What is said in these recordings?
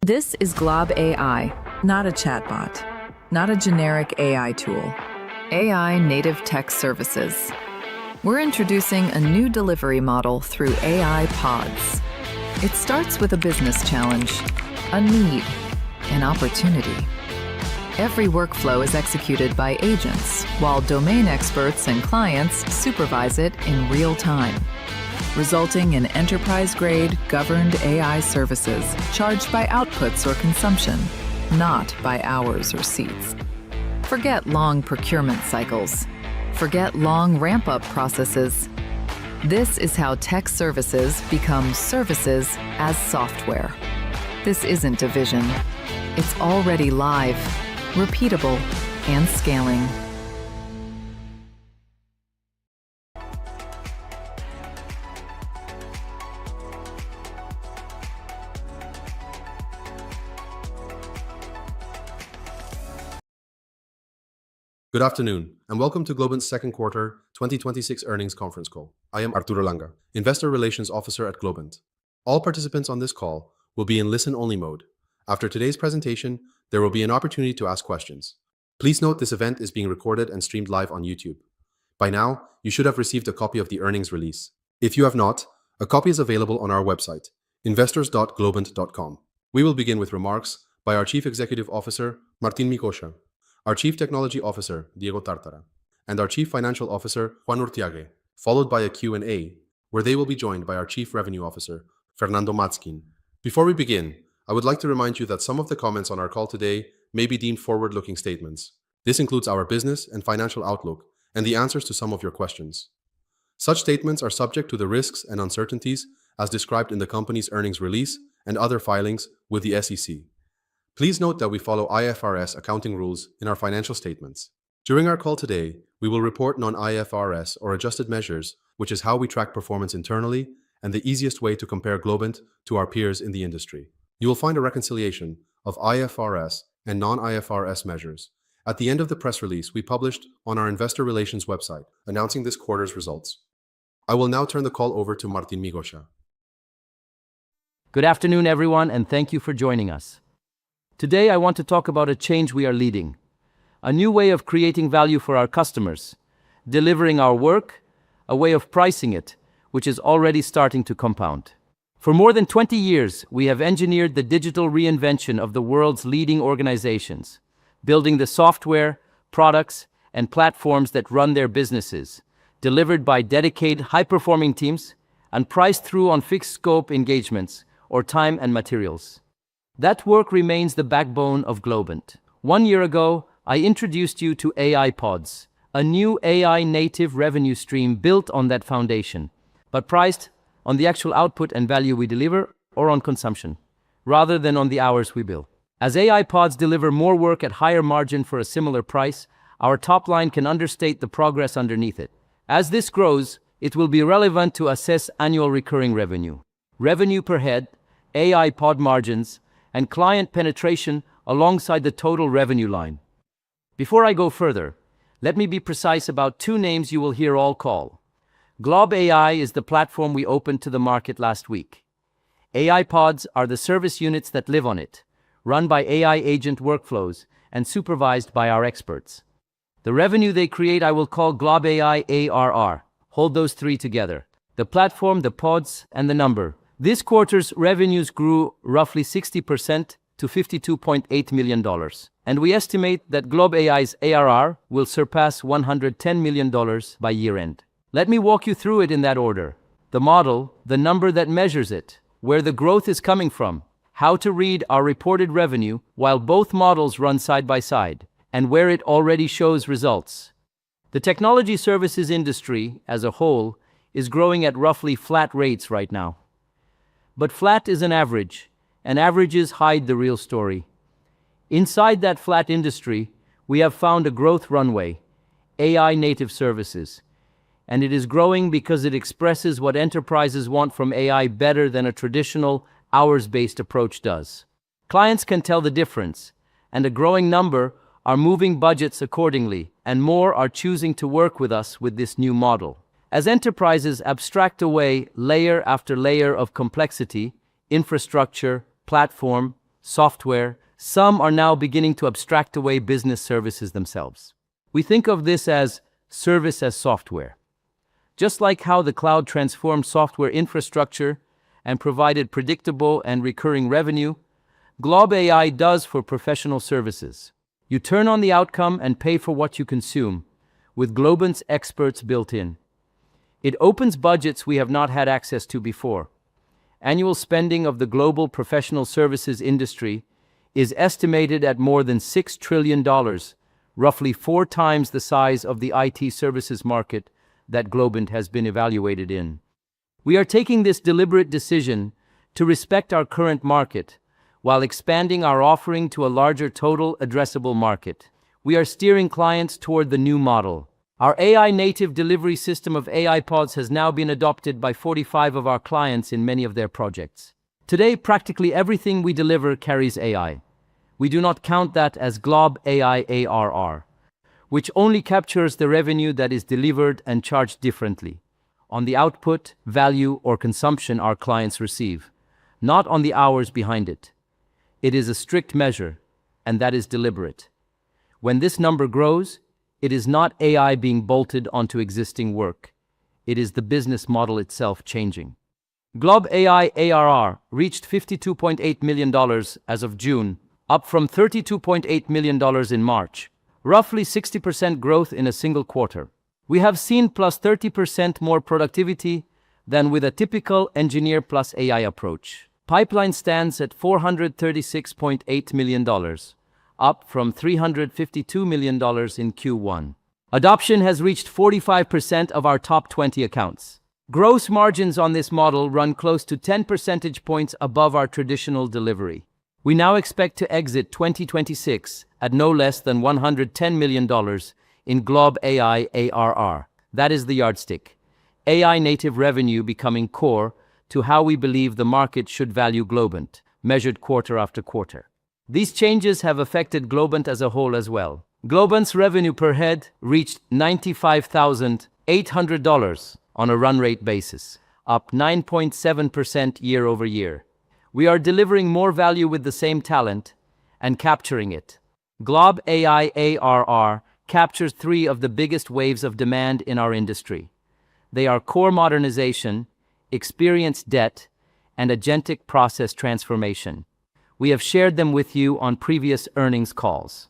This is GLOB AI, not a chatbot, not a generic AI tool. AI native tech services. We're introducing a new delivery model through AI pods. It starts with a business challenge, a need, an opportunity. Every workflow is executed by agents, while domain experts and clients supervise it in real time, resulting in enterprise-grade, governed AI services charged by outputs or consumption, not by hours or seats. Forget long procurement cycles. Forget long ramp-up processes. This is how tech services become services as software. This isn't a vision. It's already live, repeatable, and scaling. Good afternoon, and welcome to Globant's second quarter 2026 earnings conference call. I am Arturo Langa, Investor Relations Officer at Globant. All participants on this call will be in listen-only mode. After today's presentation, there will be an opportunity to ask questions. Please note this event is being recorded and streamed live on YouTube. By now, you should have received a copy of the earnings release. If you have not, a copy is available on our website, investors.globant.com. We will begin with remarks by our Chief Executive Officer, Martín Migoya, our Chief Technology Officer, Diego Tartara, and our Chief Financial Officer, Juan Urtiague, followed by a Q&A, where they will be joined by our Chief Revenue Officer, Fernando Matzkin. Before we begin, I would like to remind you that some of the comments on our call today may be deemed forward-looking statements. This includes our business and financial outlook and the answers to some of your questions. Such statements are subject to the risks and uncertainties as described in the company's earnings release and other filings with the SEC. Please note that we follow IFRS accounting rules in our financial statements. During our call today, we will report non-IFRS or adjusted measures, which is how we track performance internally and the easiest way to compare Globant to our peers in the industry. You will find a reconciliation of IFRS and non-IFRS measures at the end of the press release we published on our Investor Relations website announcing this quarter's results. I will now turn the call over to Martín Migoya. Good afternoon, everyone, and thank you for joining us. Today, I want to talk about a change we are leading, a new way of creating value for our customers, delivering our work, a way of pricing it, which is already starting to compound. For more than 20 years, we have engineered the digital reinvention of the world's leading organizations, building the software, products, and platforms that run their businesses, delivered by dedicated, high-performing teams, and priced through on fixed-scope engagements or time and materials. That work remains the backbone of Globant. 1 year ago, I introduced you to AI Pods, a new AI-native revenue stream built on that foundation, but priced on the actual output and value we deliver or on consumption, rather than on the hours we bill. As AI Pods deliver more work at higher margin for a similar price, our top line can understate the progress underneath it. As this grows, it will be relevant to assess annual recurring revenue, revenue per head, AI Pod margins, and client penetration alongside the total revenue line. Before I go further, let me be precise about two names you will hear all call. GLOB AI is the platform we opened to the market last week. AI Pods are the service units that live on it, run by AI agent workflows and supervised by our experts. The revenue they create I will call GLOB AI ARR. Hold those three together: the platform, the pods, and the number. This quarter's revenues grew roughly 60% to $52.8 million, and we estimate that GLOB AI's ARR will surpass $110 million by year-end. Let me walk you through it in that order: the model, the number that measures it, where the growth is coming from, how to read our reported revenue while both models run side by side, and where it already shows results. The technology services industry, as a whole, is growing at roughly flat rates right now. But flat is an average, and averages hide the real story. Inside that flat industry, we have found a growth runway, AI native services. And it is growing because it expresses what enterprises want from AI better than a traditional, hours-based approach does. Clients can tell the difference, and a growing number are moving budgets accordingly, and more are choosing to work with us with this new model. As enterprises abstract away layer after layer of complexity, infrastructure, platform, software, some are now beginning to abstract away business services themselves. We think of this as service as software. Just like how the cloud transformed software infrastructure and provided predictable and recurring revenue, GLOB AI does for professional services. You turn on the outcome and pay for what you consume, with Globant's experts built in. It opens budgets we have not had access to before. Annual spending of the global professional services industry is estimated at more than $6 trillion, roughly 4 times the size of the IT services market that Globant has been evaluated in. We are taking this deliberate decision to respect our current market while expanding our offering to a larger total addressable market. We are steering clients toward the new model. Our AI-native delivery system of AI pods has now been adopted by 45 of our clients in many of their projects. Today, practically everything we deliver carries AI. We do not count that as GLOB AI ARR, which only captures the revenue that is delivered and charged differently, on the output, value, or consumption our clients receive, not on the hours behind it. It is a strict measure, and that is deliberate. When this number grows, it is not AI being bolted onto existing work. It is the business model itself changing. GLOB AI ARR reached $52.8 million as of June, up from $32.8 million in March, roughly 60% growth in a single quarter. We have seen plus 30% more productivity than with a typical engineer plus AI approach. Pipeline stands at $436.8 million. Up from $352 million in Q1. Adoption has reached 45% of our top 20 accounts. Gross margins on this model run close to 10 percentage points above our traditional delivery. We now expect to exit 2026 at no less than $110 million in GLOB AI ARR. That is the yardstick. AI native revenue becoming core to how we believe the market should value Globant, measured quarter after quarter. These changes have affected Globant as a whole as well. Globant's revenue per head reached $95,800 on a run rate basis, up 9.7% year over year. We are delivering more value with the same talent and capturing it. GLOB AI ARR captures 3 of the biggest waves of demand in our industry. They are core modernization, experience debt, and agentic process transformation. We have shared them with you on previous earnings calls.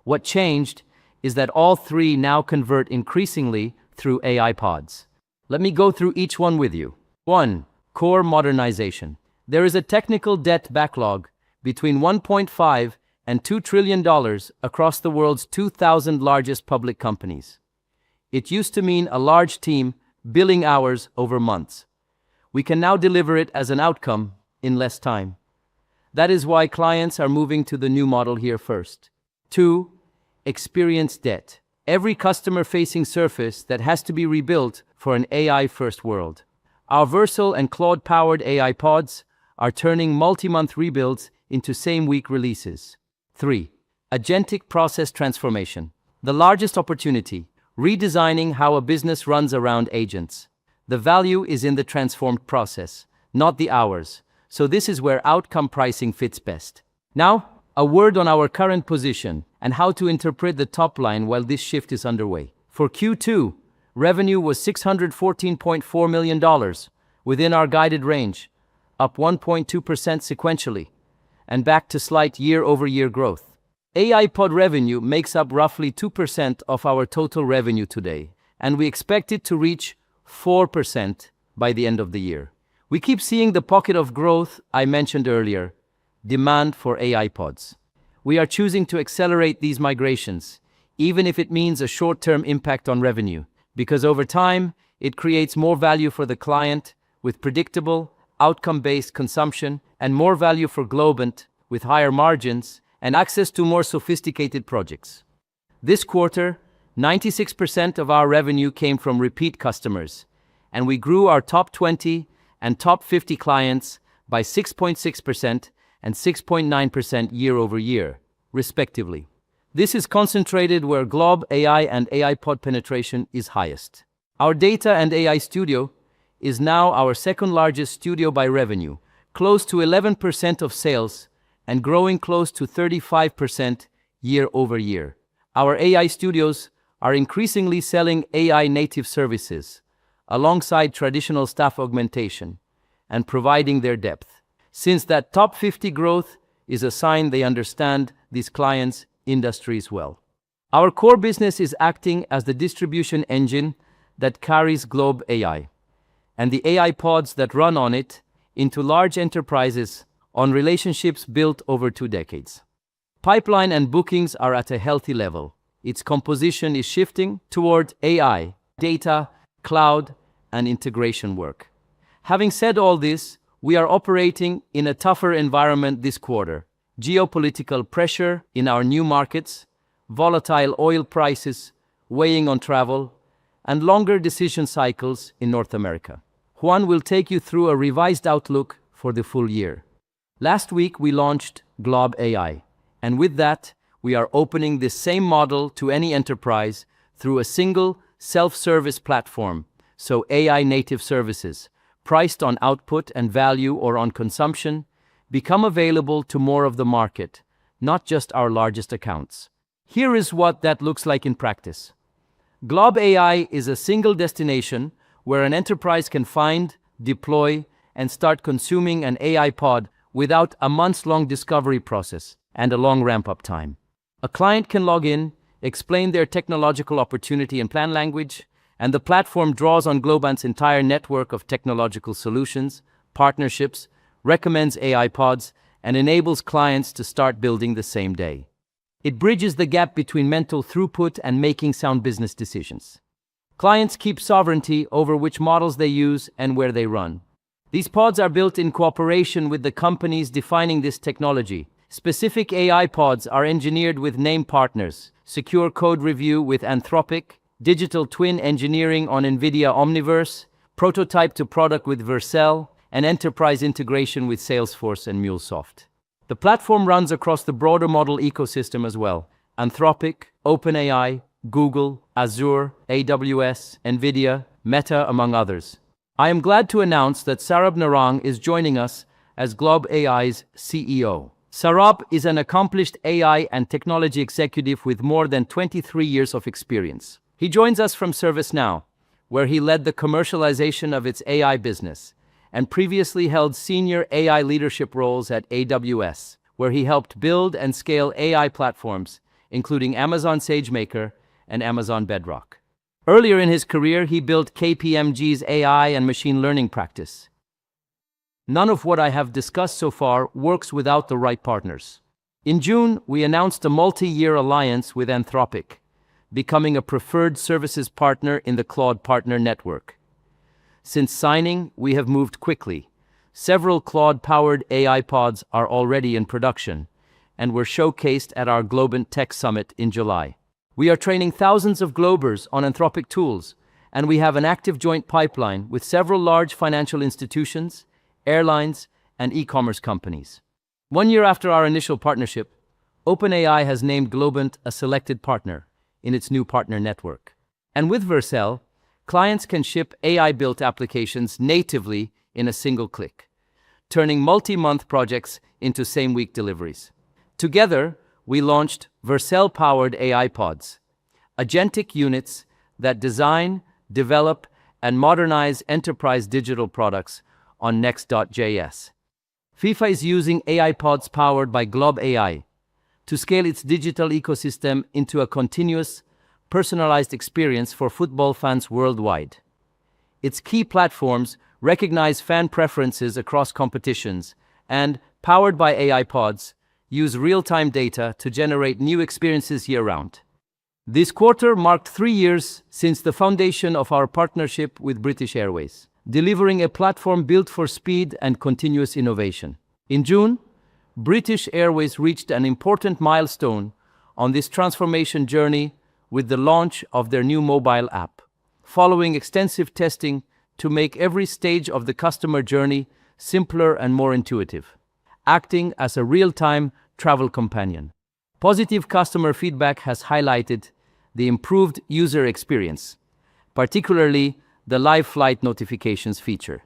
What changed is that all 3 now convert increasingly through AI pods. Let me go through each one with you. 1. Core modernization. There is a technical debt backlog between $1.5 and $2 trillion across the world's 2,000 largest public companies. It used to mean a large team billing hours over months. We can now deliver it as an outcome in less time. That is why clients are moving to the new model here first. 2. Experience debt. Every customer-facing surface that has to be rebuilt for an AI-first world. Our Versal and Claude-powered AI pods are turning multi-month rebuilds into same-week releases. 3. Agentic process transformation. The largest opportunity, redesigning how a business runs around agents. The value is in the transformed process, not the hours. So this is where outcome pricing fits best. Now, a word on our current position and how to interpret the top line while this shift is underway. For Q2, revenue was $614.4 million, within our guided range, up 1.2% sequentially, and back to slight year-over-year growth. AI pod revenue makes up roughly 2% of our total revenue today, and we expect it to reach 4% by the end of the year. We keep seeing the pocket of growth I mentioned earlier, demand for AI pods. We are choosing to accelerate these migrations, even if it means a short-term impact on revenue, because over time, it creates more value for the client with predictable, outcome-based consumption and more value for Globant with higher margins and access to more sophisticated projects. This quarter, 96% of our revenue came from repeat customers, and we grew our top 20 and top 50 clients by 6.6% and 6.9% year over year, respectively. This is concentrated where GLOB AI and AI pod penetration is highest. Our data and AI studio is now our second largest studio by revenue, close to 11% of sales, and growing close to 35% year over year. Our AI studios are increasingly selling AI native services alongside traditional staff augmentation and providing their depth. Since that top 50 growth is a sign they understand these clients' industries well. Our core business is acting as the distribution engine that carries GLOB AI and the AI pods that run on it into large enterprises on relationships built over 2 decades. Pipeline and bookings are at a healthy level. Its composition is shifting toward AI, data, cloud, and integration work. Having said all this, we are operating in a tougher environment this quarter. Geopolitical pressure in our new markets, volatile oil prices weighing on travel, and longer decision cycles in North America. Juan will take you through a revised outlook for the full year. Last week, we launched GLOB AI, and with that, we are opening this same model to any enterprise through a single self-service platform, so AI native services, priced on output and value or on consumption, become available to more of the market, not just our largest accounts. Here is what that looks like in practice. GLOB AI is a single destination where an enterprise can find, deploy, and start consuming an AI pod without a months-long discovery process and a long ramp-up time. A client can log in, explain their technological opportunity in plain language, and the platform draws on Globant's entire network of technological solutions, partnerships, recommends AI pods, and enables clients to start building the same day. It bridges the gap between mental throughput and making sound business decisions. Clients keep sovereignty over which models they use and where they run. These pods are built in cooperation with the companies defining this technology. Specific AI pods are engineered with name partners, secure code review with Anthropic, digital twin engineering on NVIDIA Omniverse, prototype to product with Vercel, and enterprise integration with Salesforce and MuleSoft. The platform runs across the broader model ecosystem as well: Anthropic, OpenAI, Google, Azure, AWS, NVIDIA, Meta, among others. I am glad to announce that Sarab Narang is joining us as GLOB AI's CEO. Sarab is an accomplished AI and technology executive with more than 23 years of experience. He joins us from ServiceNow, where he led the commercialization of its AI business, and previously held senior AI leadership roles at AWS, where he helped build and scale AI platforms, including Amazon SageMaker and Amazon Bedrock. Earlier in his career, he built KPMG's AI and machine learning practice. None of what I have discussed so far works without the right partners. In June, we announced a multi-year alliance with Anthropic, becoming a preferred services partner in the Claude Partner Network. Since signing, we have moved quickly. Several Claude-powered AI pods are already in production and were showcased at our Globant Tech Summit in July. We are training thousands of Globers on Anthropic tools, and we have an active joint pipeline with several large financial institutions, airlines, and e-commerce companies. 1 year after our initial partnership, OpenAI has named Globant a selected partner in its new partner network. And with Vercel, clients can ship AI-built applications natively in a single click, turning multi-month projects into same-week deliveries. Together, we launched Vercel-powered AI pods, agentic units that design, develop, and modernize enterprise digital products on Next.js. FIFA is using AI pods powered by GLOB AI to scale its digital ecosystem into a continuous, personalized experience for football fans worldwide. Its key platforms recognize fan preferences across competitions and, powered by AI pods, use real-time data to generate new experiences year-round. This quarter marked 3 years since the foundation of our partnership with British Airways, delivering a platform built for speed and continuous innovation. In June, British Airways reached an important milestone on this transformation journey with the launch of their new mobile app, following extensive testing to make every stage of the customer journey simpler and more intuitive, acting as a real-time travel companion. Positive customer feedback has highlighted the improved user experience, particularly the live flight notifications feature.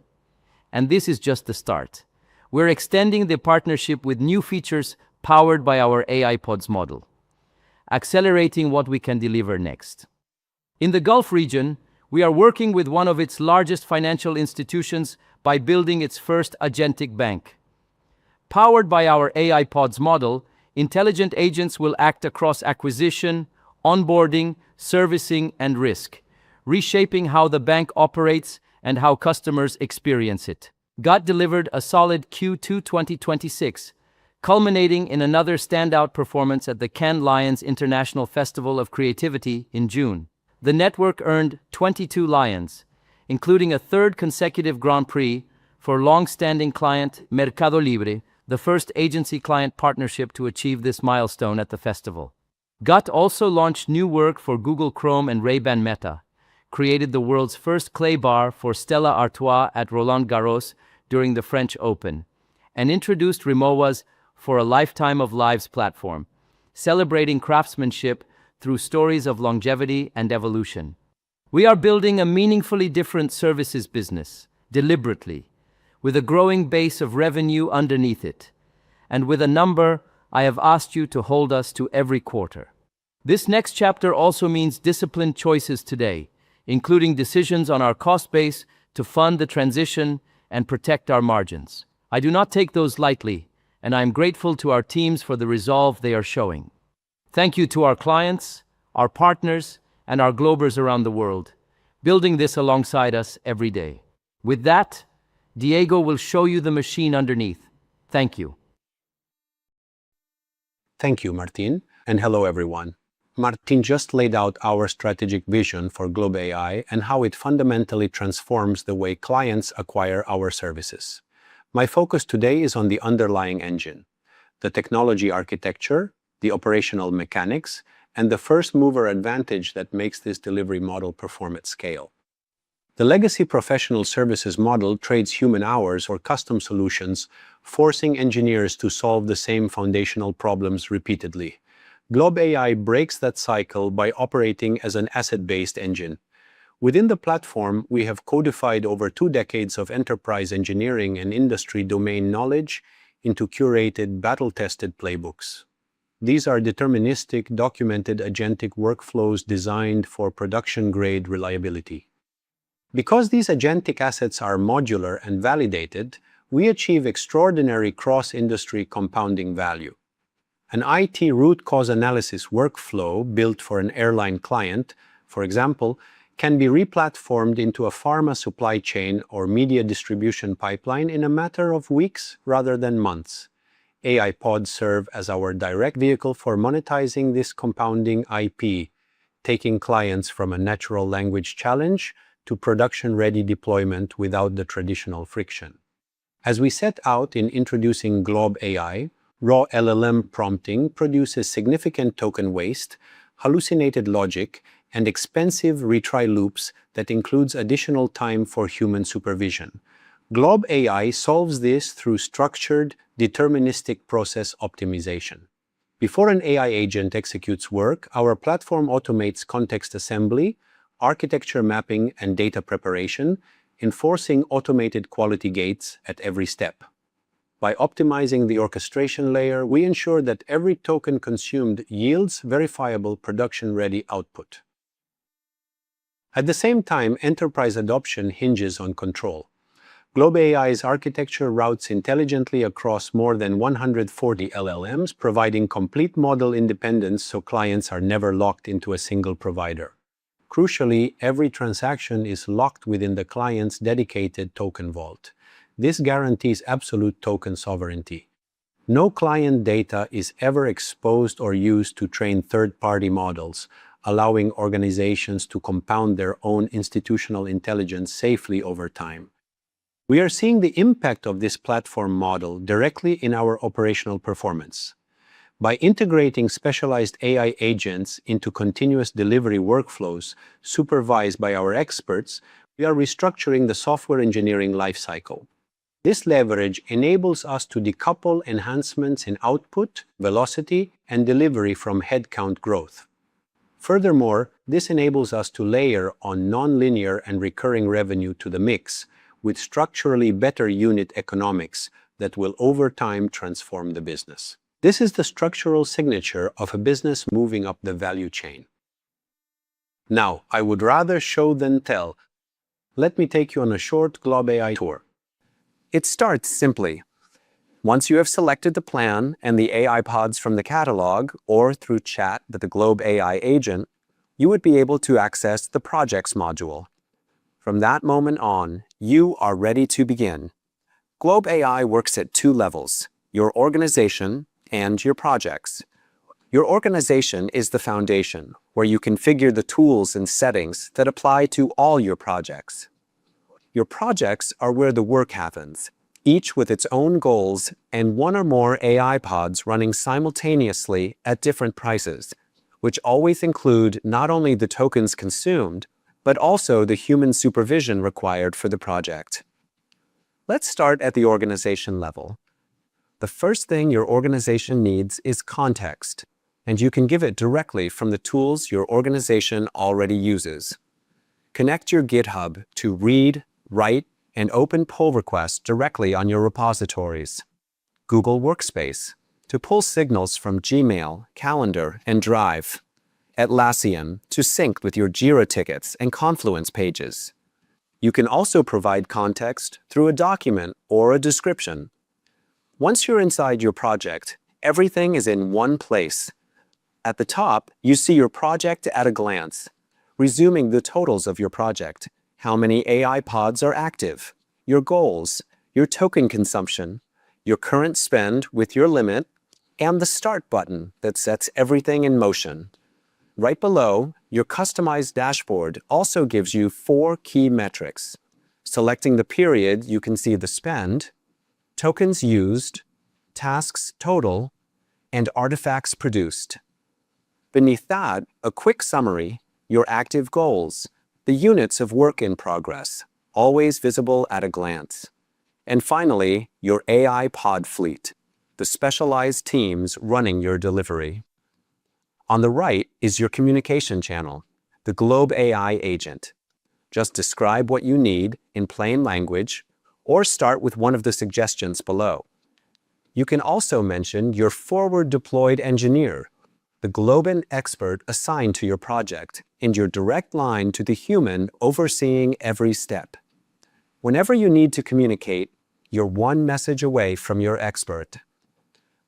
And this is just the start. we're extending the partnership with new features powered by our AI Pods model, accelerating what we can deliver next. In the Gulf region, we are working with one of its largest financial institutions by building its first agentic bank. Powered by our AI Pods model, intelligent agents will act across acquisition, onboarding, servicing, and risk, reshaping how the bank operates and how customers experience it. GOT delivered a solid Q2 2026, culminating in another standout performance at the Cannes Lions International Festival of Creativity in June. The network earned 22 Lions, including a third consecutive Grand Prix for long-standing client Mercado Libre, the first agency-client partnership to achieve this milestone at the festival. GOT also launched new work for Google Chrome and Ray-Ban Meta, created the world's first clay bar for Stella Artois at Roland Garros during the French Open, and introduced Rimowa's For a Lifetime of Lives platform, celebrating craftsmanship through stories of longevity and evolution. We are building a meaningfully different services business, deliberately, with a growing base of revenue underneath it, and with a number I have asked you to hold us to every quarter. This next chapter also means disciplined choices today, including decisions on our cost base to fund the transition and protect our margins. I do not take those lightly, and I am grateful to our teams for the resolve they are showing. Thank you to our clients, our partners, and our Globers around the world, building this alongside us every day. With that, Diego will show you the machine underneath. Thank you. Thank you, Martin, and hello everyone. Martin just laid out our strategic vision for GLOB AI and how it fundamentally transforms the way clients acquire our services. My focus today is on the underlying engine, the technology architecture, the operational mechanics, and the first-mover advantage that makes this delivery model perform at scale. The legacy professional services model trades human hours or custom solutions, forcing engineers to solve the same foundational problems repeatedly. GLOB AI breaks that cycle by operating as an asset-based engine. Within the platform, we have codified over 2 decades of enterprise engineering and industry domain knowledge into curated, battle-tested playbooks. These are deterministic, documented agentic workflows designed for production-grade reliability. Because these agentic assets are modular and validated, we achieve extraordinary cross-industry compounding value. An IT root cause analysis workflow built for an airline client, for example, can be replatformed into a pharma supply chain or media distribution pipeline in a matter of weeks rather than months. AI pods serve as our direct vehicle for monetizing this compounding IP, taking clients from a natural language challenge to production-ready deployment without the traditional friction. As we set out in introducing GLOB AI, raw LLM prompting produces significant token waste, hallucinated logic, and expensive retry loops that includes additional time for human supervision. GLOB AI solves this through structured, deterministic process optimization. Before an AI agent executes work, our platform automates context assembly, architecture mapping, and data preparation, enforcing automated quality gates at every step. By optimizing the orchestration layer, we ensure that every token consumed yields verifiable production-ready output. At the same time, enterprise adoption hinges on control. GLOB AI's architecture routes intelligently across more than 140 LLMs, providing complete model independence so clients are never locked into a single provider. Crucially, every transaction is locked within the client's dedicated token vault. This guarantees absolute token sovereignty. No client data is ever exposed or used to train third-party models, allowing organizations to compound their own institutional intelligence safely over time. We are seeing the impact of this platform model directly in our operational performance. By integrating specialized AI agents into continuous delivery workflows supervised by our experts, we are restructuring the software engineering lifecycle. This leverage enables us to decouple enhancements in output, velocity, and delivery from headcount growth. Furthermore, this enables us to layer on nonlinear and recurring revenue to the mix, with structurally better unit economics that will over time transform the business. This is the structural signature of a business moving up the value chain. Now, I would rather show than tell. Let me take you on a short GLOB AI tour. It starts simply. Once you have selected the plan and the AI pods from the catalog or through chat with the GLOB AI agent, you would be able to access the Projects module. From that moment on, you are ready to begin. GLOB AI works at two levels, your organization and your projects. Your organization is the foundation, where you configure the tools and settings that apply to all your projects. Your projects are where the work happens, each with its own goals and one or more AI pods running simultaneously at different prices, which always include not only the tokens consumed, but also the human supervision required for the project. Let's start at the organization level. The first thing your organization needs is context, and you can give it directly from the tools your organization already uses. Connect your GitHub to read, write, and open pull requests directly on your repositories. Google Workspace to pull signals from Gmail, Calendar, and Drive. Atlassian to sync with your Jira tickets and Confluence pages. You can also provide context through a document or a description. Once you're inside your project, everything is in one place. At the top, you see your project at a glance, resuming the totals of your project, how many AI pods are active, your goals, your token consumption, your current spend with your limit, and the Start button that sets everything in motion. Right below, your customized dashboard also gives you 4 key metrics. Selecting the period, you can see the spend, tokens used, tasks total, and artifacts produced. Beneath that, a quick summary, your active goals, the units of work in progress, always visible at a glance. And finally, your AI pod fleet, the specialized teams running your delivery. On the right is your communication channel, the GLOB AI agent. Just describe what you need in plain language or start with one of the suggestions below. You can also mention your forward-deployed engineer, the Globant expert assigned to your project, and your direct line to the human overseeing every step. Whenever you need to communicate, you're one message away from your expert.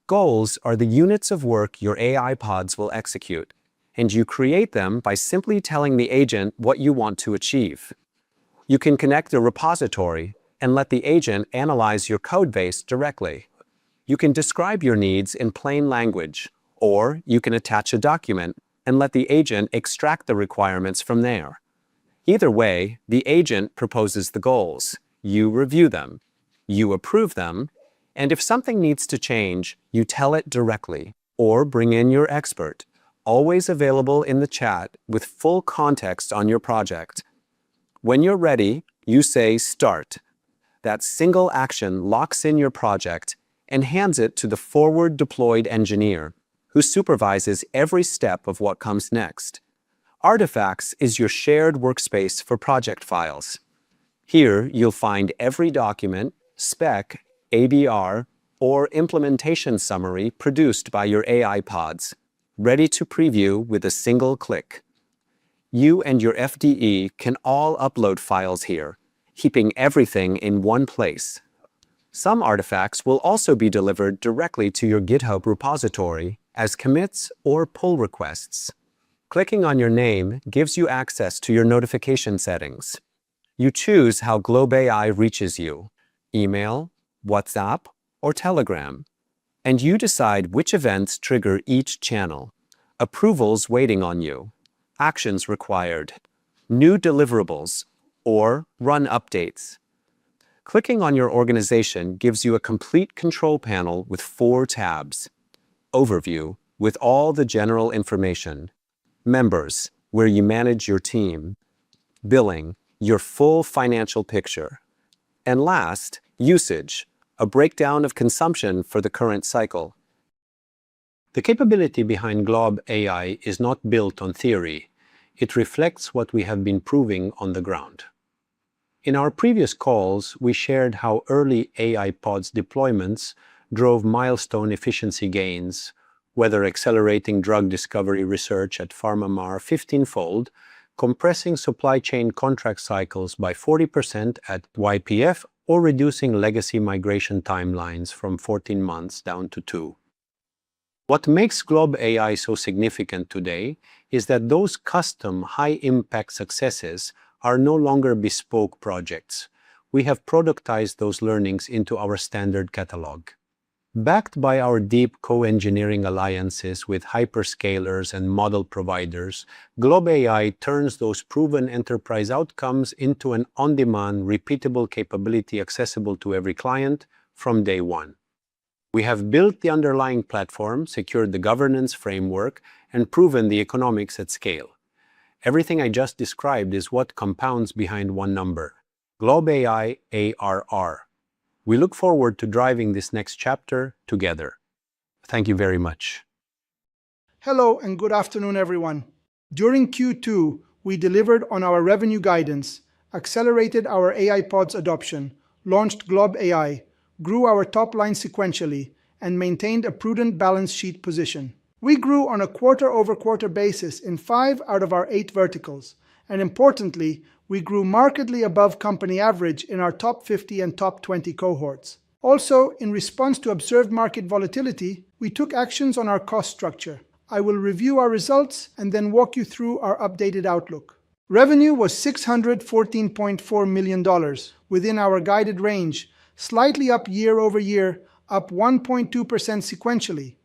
Goals are the units of work your AI pods will execute, and you create them by simply telling the agent what you want to achieve. You can connect a repository and let the agent analyze your codebase directly. You can describe your needs in plain language, or you can attach a document and let the agent extract the requirements from there. Either way, the agent proposes the goals, you review them, you approve them, and if something needs to change, you tell it directly, or bring in your expert, always available in the chat with full context on your project. When you're ready, you say Start. That single action locks in your project and hands it to the forward-deployed engineer, who supervises every step of what comes next. Artifacts is your shared workspace for project files. Here, you'll find every document, spec, ABR, or implementation summary produced by your AI pods, ready to preview with a single click. You and your FDE can all upload files here, keeping everything in one place. Some artifacts will also be delivered directly to your GitHub repository as commits or pull requests. Clicking on your name gives you access to your notification settings. You choose how GLOB AI reaches you, email, WhatsApp, or Telegram, and you decide which events trigger each channel. Approvals waiting on you, actions required, new deliverables, or run updates. Clicking on your organization gives you a complete control panel with 4 tabs. Overview, with all the general information. Members, where you manage your team. Billing, your full financial picture. And last, usage, a breakdown of consumption for the current cycle. The capability behind GLOB AI is not built on theory. It reflects what we have been proving on the ground. In our previous calls, we shared how early AI pods deployments drove milestone efficiency gains, whether accelerating drug discovery research at PharmaMar 15-fold, compressing supply chain contract cycles by 40% at YPF, or reducing legacy migration timelines from 14 months down to 2. What makes GLOB AI so significant today is that those custom, high-impact successes are no longer bespoke projects. We have productized those learnings into our standard catalog. Backed by our deep co-engineering alliances with hyperscalers and model providers, GLOB AI turns those proven enterprise outcomes into an on-demand, repeatable capability accessible to every client from day one. We have built the underlying platform, secured the governance framework, and proven the economics at scale. Everything I just described is what compounds behind one number: GLOB AI ARR. We look forward to driving this next chapter together. Thank you very much. Hello and good afternoon, everyone. During Q2, we delivered on our revenue guidance, accelerated our AI pods adoption, launched GLOB AI, grew our top line sequentially, and maintained a prudent balance sheet position. We grew on a quarter-over-quarter basis in 5 out of our 8 verticals, and importantly, we grew markedly above company average in our top 50 and top 20 cohorts. Also, in response to observed market volatility, we took actions on our cost structure. I will review our results and then walk you through our updated outlook. Revenue was $614.4 million, within our guided range, slightly up year-over-year, up 1.2% sequentially.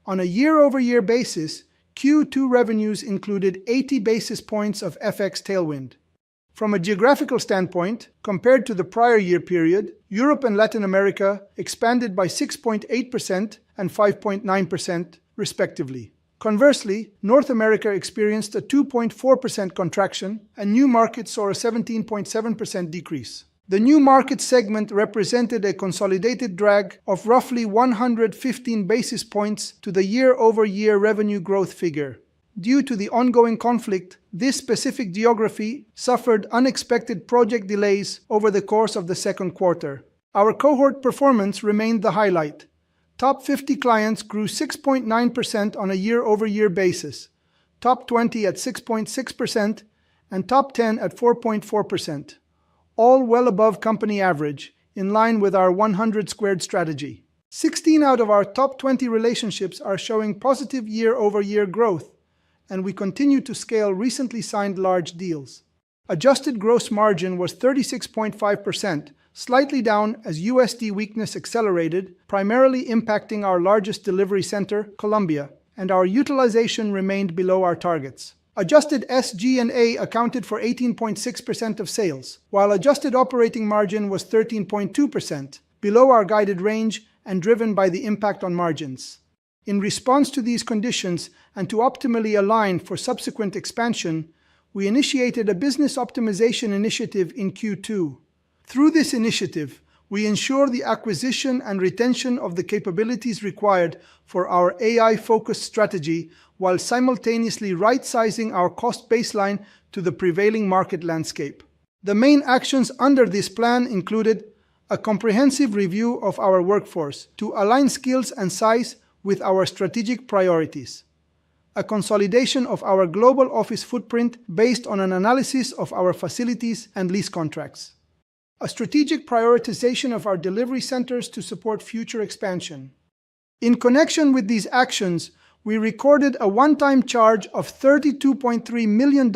On a year-over-year basis, Q2 revenues included 80 basis points of FX tailwind. From a geographical standpoint, compared to the prior year period, Europe and Latin America expanded by 6.8% and 5.9%, respectively. Conversely, North America experienced a 2.4% contraction, and new markets saw a 17.7% decrease. The new market segment represented a consolidated drag of roughly 115 basis points to the year-over-year revenue growth figure. Due to the ongoing conflict, this specific geography suffered unexpected project delays over the course of the second quarter. Our cohort performance remained the highlight. Top 50 clients grew 6.9% on a year-over-year basis, top 20 at 6.6%, and top 10 at 4.4%. All well above company average, in line with our 100 squared strategy. 16 out of our top 20 relationships are showing positive year-over-year growth, and we continue to scale recently signed large deals. Adjusted gross margin was 36.5%, slightly down as USD weakness accelerated, primarily impacting our largest delivery center, Colombia, and our utilization remained below our targets. Adjusted SG&A accounted for 18.6% of sales, while adjusted operating margin was 13.2%, below our guided range and driven by the impact on margins. In response to these conditions and to optimally align for subsequent expansion, we initiated a business optimization initiative in Q2. Through this initiative, we ensure the acquisition and retention of the capabilities required for our AI-focused strategy while simultaneously right-sizing our cost baseline to the prevailing market landscape. The main actions under this plan included a comprehensive review of our workforce to align skills and size with our strategic priorities, a consolidation of our global office footprint based on an analysis of our facilities and lease contracts, a strategic prioritization of our delivery centers to support future expansion. In connection with these actions, we recorded a one-time charge of $32.3 million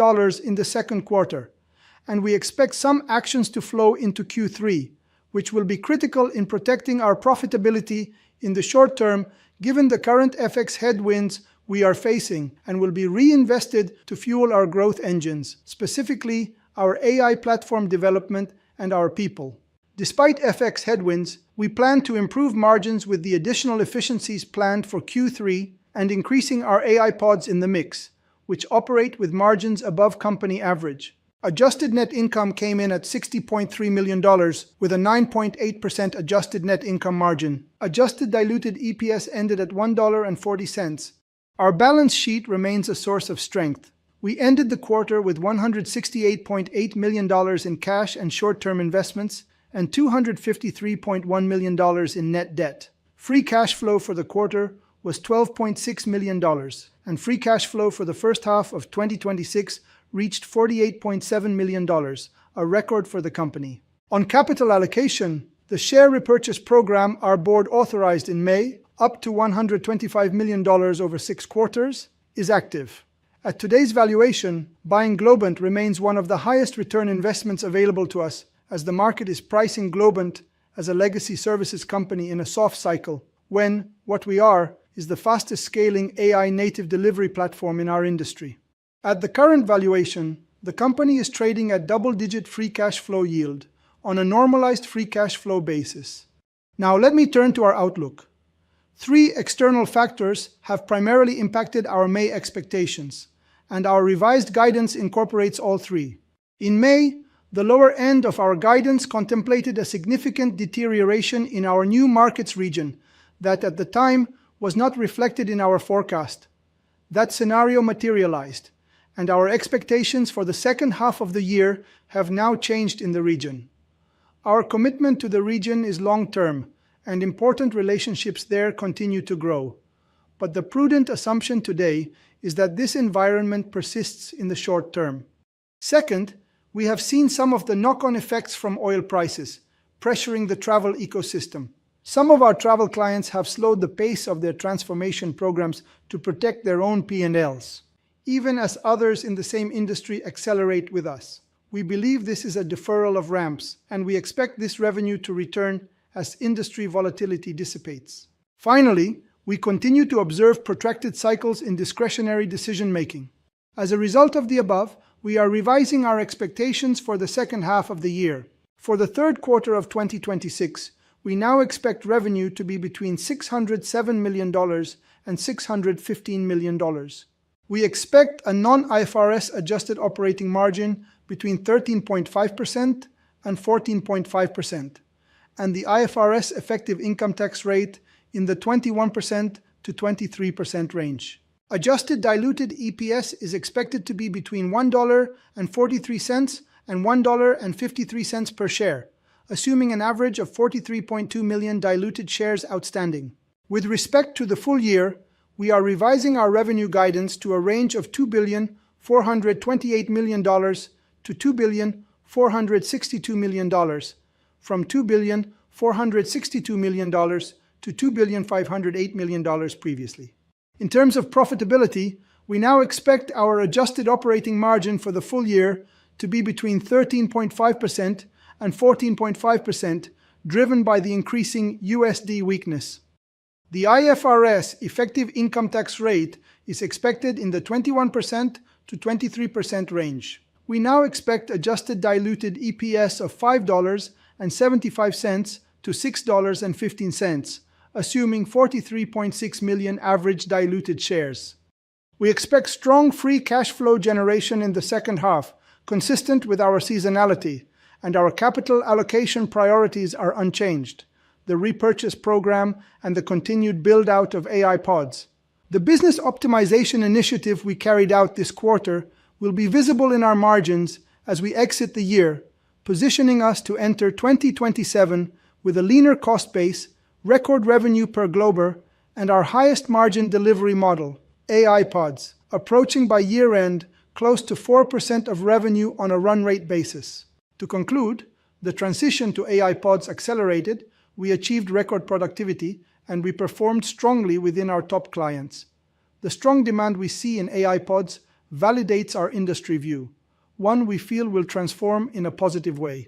in the second quarter, and we expect some actions to flow into Q3, which will be critical in protecting our profitability in the short term given the current FX headwinds we are facing, and will be reinvested to fuel our growth engines, specifically our AI platform development and our people. Despite FX headwinds, we plan to improve margins with the additional efficiencies planned for Q3 and increasing our AI pods in the mix, which operate with margins above company average. Adjusted net income came in at $60.3 million with a 9.8% adjusted net income margin. Adjusted diluted EPS ended at $1.40. Our balance sheet remains a source of strength. We ended the quarter with $168.8 million in cash and short-term investments and $253.1 million in net debt. Free cash flow for the quarter was $12.6 million, and free cash flow for the first half of 2026 reached $48.7 million, a record for the company. On capital allocation, the share repurchase program our board authorized in May, up to $125 million over 6 quarters, is active. At today's valuation, buying Globant remains one of the highest return investments available to us, as the market is pricing Globant as a legacy services company in a soft cycle, when what we are is the fastest scaling AI native delivery platform in our industry. At the current valuation, the company is trading at double-digit free cash flow yield on a normalized free cash flow basis. Now let me turn to our outlook. 3 external factors have primarily impacted our May expectations, and our revised guidance incorporates all 3. In May, the lower end of our guidance contemplated a significant deterioration in our new markets region that at the time was not reflected in our forecast. That scenario materialized, and our expectations for the second half of the year have now changed in the region. Our commitment to the region is long-term, and important relationships there continue to grow. But the prudent assumption today is that this environment persists in the short term. Second, we have seen some of the knock-on effects from oil prices, pressuring the travel ecosystem. Some of our travel clients have slowed the pace of their transformation programs to protect their own P&Ls, even as others in the same industry accelerate with us. We believe this is a deferral of ramps, and we expect this revenue to return as industry volatility dissipates. Finally, we continue to observe protracted cycles in discretionary decision-making. As a result of the above, we are revising our expectations for the second half of the year. For the third quarter of 2026, we now expect revenue to be between $607 million and $615 million. We expect a non-IFRS adjusted operating margin between 13.5% and 14.5%, and the IFRS effective income tax rate in the 21% to 23% range. Adjusted diluted EPS is expected to be between $1.43 and $1.53 per share, assuming an average of 43.2 million diluted shares outstanding. With respect to the full year, we are revising our revenue guidance to a range of $2,428 million to $2,462 million, from $2,462 million to $2,508 million previously. In terms of profitability, we now expect our adjusted operating margin for the full year to be between 13.5% and 14.5%, driven by the increasing USD weakness. The IFRS effective income tax rate is expected in the 21% to 23% range. We now expect adjusted diluted EPS of $5.75 to $6.15, assuming 43.6 million average diluted shares. We expect strong free cash flow generation in the second half, consistent with our seasonality, and our capital allocation priorities are unchanged: the repurchase program and the continued build-out of AI pods. The business optimization initiative we carried out this quarter will be visible in our margins as we exit the year, positioning us to enter 2027 with a leaner cost base, record revenue per Glober, and our highest margin delivery model, AI pods, approaching by year-end close to 4% of revenue on a run rate basis. To conclude, the transition to AI pods accelerated, we achieved record productivity, and we performed strongly within our top clients. The strong demand we see in AI pods validates our industry view, one we feel will transform in a positive way.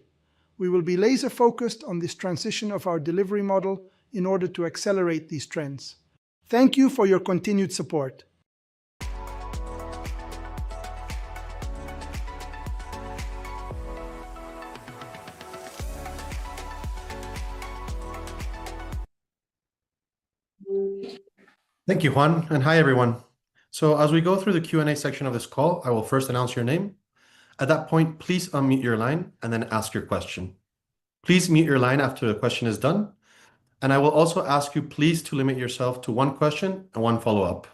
We will be laser-focused on this transition of our delivery model in order to accelerate these trends. Thank you for your continued support. Thank you, Juan, and hi, everyone. So as we go through the Q&A section of this call, I will first announce your name. At that point, please unmute your line and then ask your question. Please mute your line after the question is done. And I will also ask you please to limit yourself to one question and one follow-up.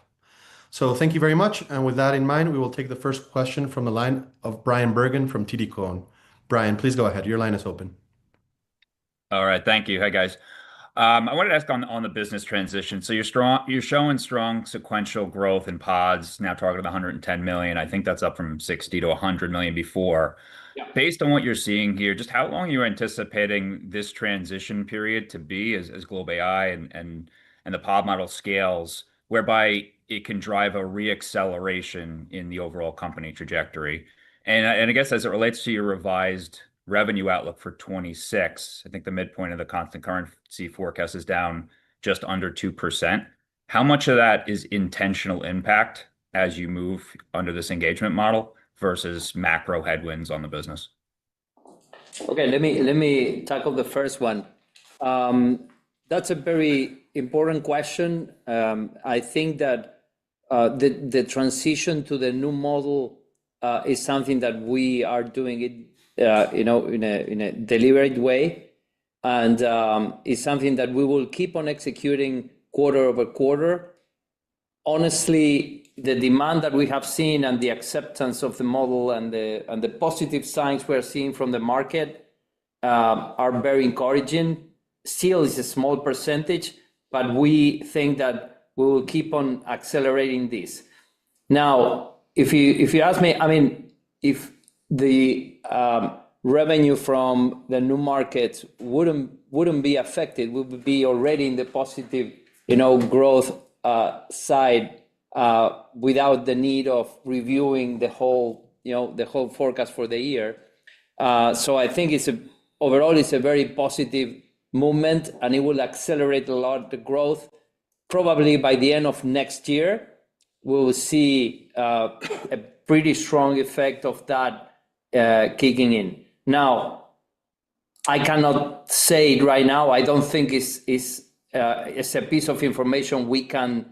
So thank you very much. And with that in mind, we will take the first question from the line of Brian Bergen from TD Cowen. Brian, please go ahead. Your line is open. All right, thank you. Hi, guys. I wanted to ask on the business transition. So you're showing strong sequential growth in pods, now targeting 110 million. I think that's up from 60 to 100 million before. Yeah. Based on what you're seeing here, just how long are you anticipating this transition period to be as GLOB AI and the pod model scales, whereby it can drive a re-acceleration in the overall company trajectory? And I guess as it relates to your revised revenue outlook for 26, I think the midpoint of the constant currency forecast is down just under 2%. How much of that is intentional impact as you move under this engagement model versus macro headwinds on the business? Okay, let me tackle the first one. That's a very important question. I think that the transition to the new model is something that we are doing it in a deliberate way, and it's something that we will keep on executing quarter over quarter. Honestly, the demand that we have seen and the acceptance of the model and the positive signs we're seeing from the market are very encouraging. Still, it's a small percentage, but we think that we will keep on accelerating this. Now, if you ask me, I mean, if the revenue from the new markets wouldn't be affected, we would be already in the positive, growth side without the need of reviewing the whole forecast for the year. So I think overall it's a very positive movement, and it will accelerate a lot the growth. Probably by the end of next year, we will see a pretty strong effect of that kicking in. Now, I cannot say it right now. I don't think it's a piece of information we can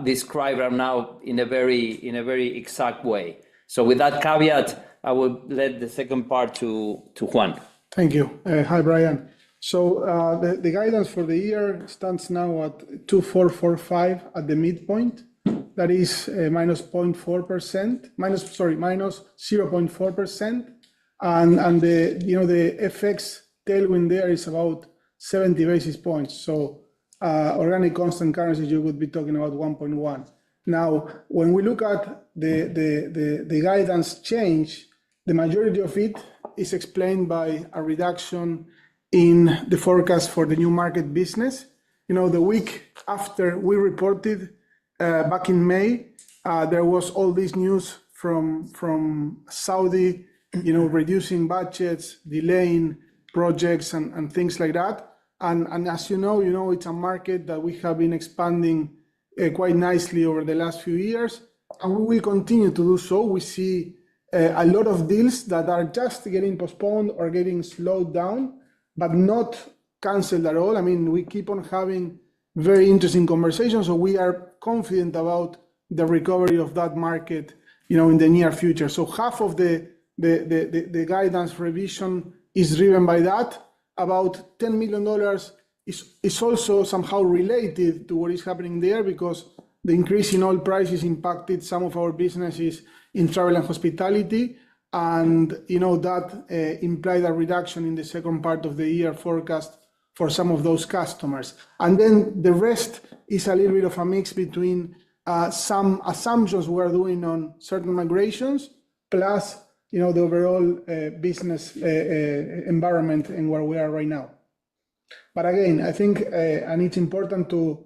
describe right now in a very exact way. So with that caveat, I will let the second part to Juan. Thank you. Hi, Brian. So the guidance for the year stands now at 2445 at the midpoint. That is minus 0.4%, minus 0.4%, and the FX tailwind there is about 70 basis points. So organic constant currency, you would be talking about 1.1. Now, when we look at the guidance change, the majority of it is explained by a reduction in the forecast for the new market business. The week after we reported back in May, there was all this news from Saudi, reducing budgets, delaying projects, and things like that. And as you know, it's a market that we have been expanding quite nicely over the last few years, and we will continue to do so. We see a lot of deals that are just getting postponed or getting slowed down, but not canceled at all. I mean, we keep on having very interesting conversations, so we are confident about the recovery of that market, in the near future. So half of the guidance revision is driven by that. About $10 million is also somehow related to what is happening there, because the increase in oil prices impacted some of our businesses in travel and hospitality, and that implied a reduction in the second part of the year forecast for some of those customers. And then the rest is a little bit of a mix between some assumptions we're doing on certain migrations, plus the overall business environment and where we are right now. But again, I think, and it's important to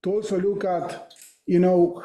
also look at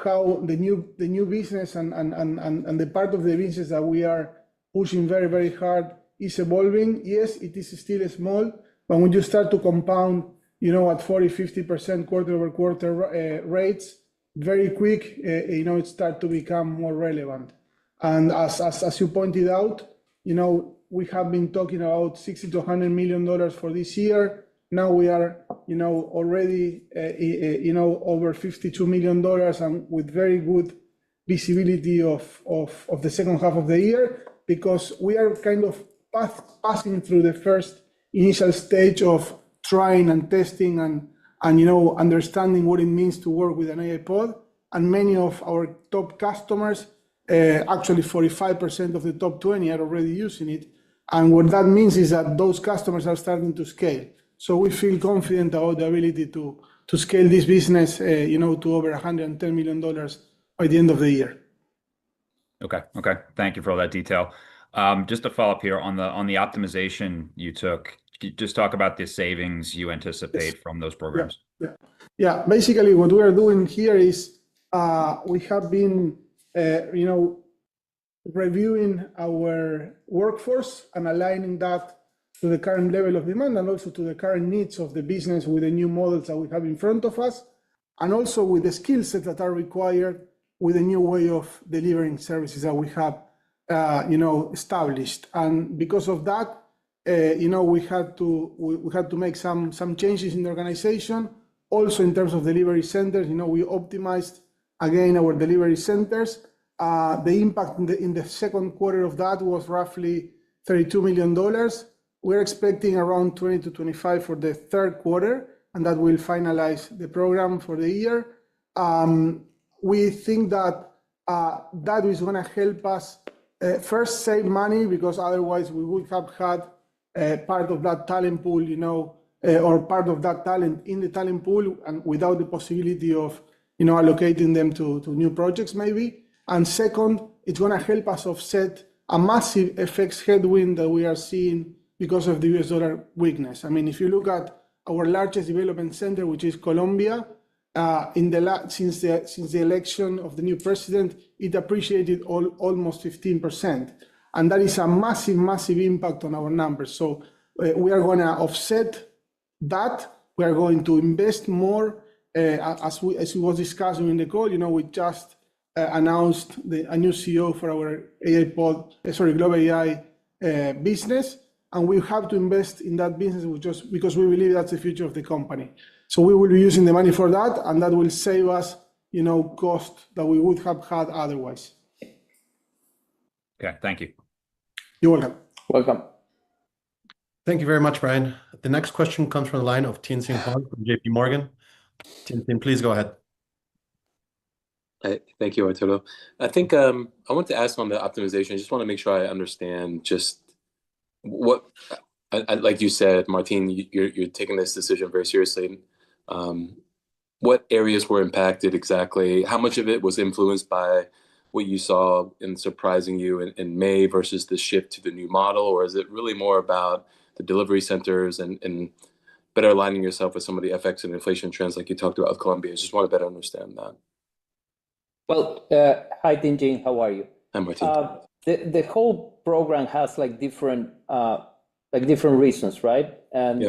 how the new business and the part of the business that we are pushing very, very hard is evolving. Yes, it is still small, but when you start to compound, at 40-50% quarter over quarter rates, very quick, it starts to become more relevant. And as you pointed out, we have been talking about $60 to $100 million for this year. Now we are, already, over $52 million, and with very good visibility of the second half of the year, because we are kind of passing through the first initial stage of trying and testing and understanding what it means to work with an AI pod. and many of our top customers, actually 45% of the top 20 are already using it. And what that means is that those customers are starting to scale. So we feel confident about the ability to scale this business, to over $110 million by the end of the year. Okay. Thank you for all that detail. Just to follow up here on the optimization you took, could you just talk about the savings you anticipate from those programs? Yeah. Basically, what we are doing here is we have been, reviewing our workforce and aligning that to the current level of demand and also to the current needs of the business with the new models that we have in front of us, and also with the skill sets that are required with a new way of delivering services that we have, established. And because of that, we had to make some changes in the organization. Also, in terms of delivery centers, we optimized again our delivery centers. The impact in the second quarter of that was roughly $32 million. We're expecting around 20 to 25 for the third quarter, and that will finalize the program for the year. We think that that is going to help us first save money, because otherwise we would have had part of that talent pool, or part of that talent in the talent pool, and without the possibility of allocating them to new projects maybe. And second, it's going to help us offset a massive FX headwind that we are seeing because of the US dollar weakness. I mean, if you look at our largest development center, which is Colombia, since the election of the new president, it appreciated almost 15%. And that is a massive impact on our numbers. So we are going to offset that. We are going to invest more, as was discussed during the call. We just announced a new CEO for our Global AI business, and we have to invest in that business just because we believe that's the future of the company. So we will be using the money for that, and that will save us, cost that we would have had otherwise. Okay, thank you. You're welcome. Welcome. Thank you very much, Brian. The next question comes from the line of Tien-Tsin Huang from JP Morgan. Tien-Tsin, please go ahead. Thank you, Arturo. I think I want to ask on the optimization. I just want to make sure I understand just what, like you said, Martin, you're taking this decision very seriously. What areas were impacted exactly? How much of it was influenced by what you saw in surprising you in May versus the shift to the new model? Or is it really more about the delivery centers and better aligning yourself with some of the FX and inflation trends like you talked about with Colombia? I just want to better understand that. Well, hi, Tien-Tsin, how are you? Hi, Martin. The whole program has different reasons, right? And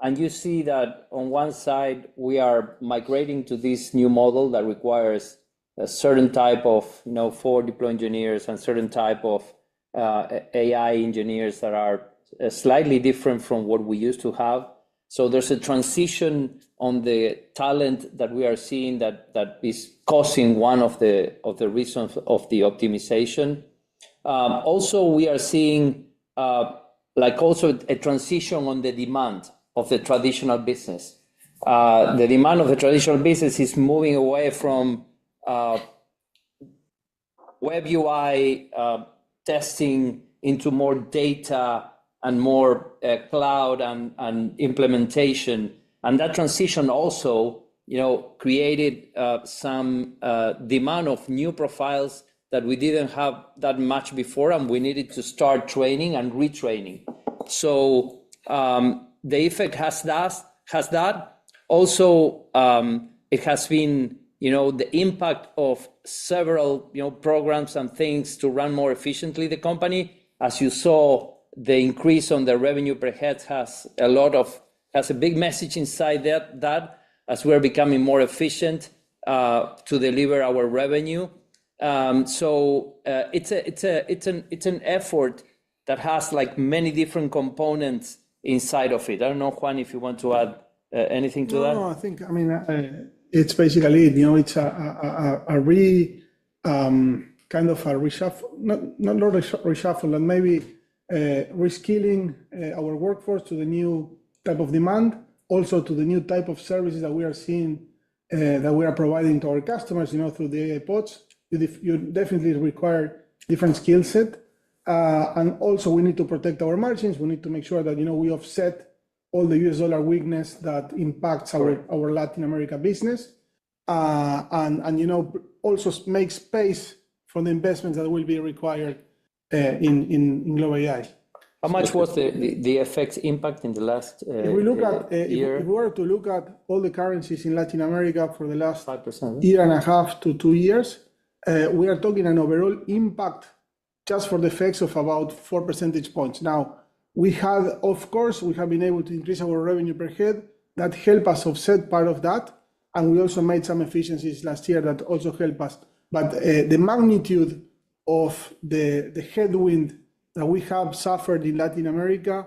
and you see that on one side we are migrating to this new model that requires a certain type of forward deploy engineers and certain type of AI engineers that are slightly different from what we used to have. So there's a transition on the talent that we are seeing that is causing one of the reasons of the optimization. Also, we are seeing also a transition on the demand of the traditional business. The demand of the traditional business is moving away from web UI testing into more data and more cloud and implementation. And that transition also, created some demand of new profiles that we didn't have that much before, and we needed to start training and retraining. So the effect has that. Also, it has been, the impact of several, programs and things to run more efficiently the company. As you saw, the increase on the revenue per head has a big message inside that as we're becoming more efficient to deliver our revenue. So it's an effort that has many different components inside of it. I don't know, Juan, if you want to add anything to that. No, I think it's basically it. It's a kind of a reshuffle, not reshuffle, and maybe reskilling our workforce to the new type of demand, also to the new type of services that we are seeing that we are providing to our customers, through the AI pods. You definitely require different skill set. And also we need to protect our margins. We need to make sure that, we offset all the US dollar weakness that impacts our Latin America business. And also make space for the investments that will be required in Global AI. How much was the FX impact in the last If we look at year? if we were to look at all the currencies in Latin America for the last 5%. year and a half to 2 years, we are talking an overall impact just for the effects of about 4 percentage points. Now, we have been able to increase our revenue per head. That helped us offset part of that. And we also made some efficiencies last year that also help us. But the magnitude of the headwind that we have suffered in Latin America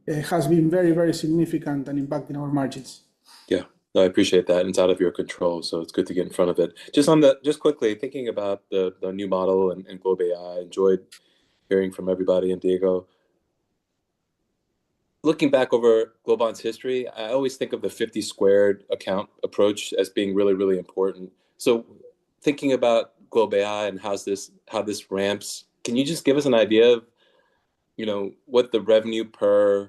has been very, very significant and impacting our margins. Yeah, no, I appreciate that. It's out of your control, so it's good to get in front of it. Just quickly thinking about the new model and GLOB AI. Enjoyed hearing from everybody and Diego. Looking back over Globant's history, I always think of the 50 squared account approach as being really, really important. So thinking about GLOB AI and how this ramps, can you just give us an idea of, what the revenue per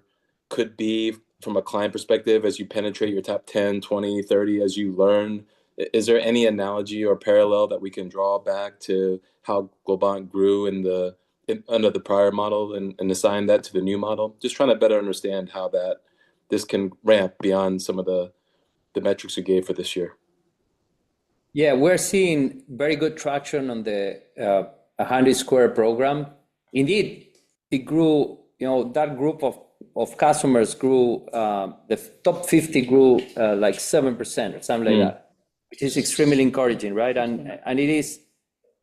could be from a client perspective as you penetrate your top 10, 20, 30, as you learn? Is there any analogy or parallel that we can draw back to how Globant grew under the prior model and assign that to the new model? Just trying to better understand how this can ramp beyond some of the metrics you gave for this year. Yeah, we're seeing very good traction on the 100 Square program. Indeed, it grew, that group of customers grew, the top 50 grew like 7% or something like that, which is extremely encouraging, right? And it is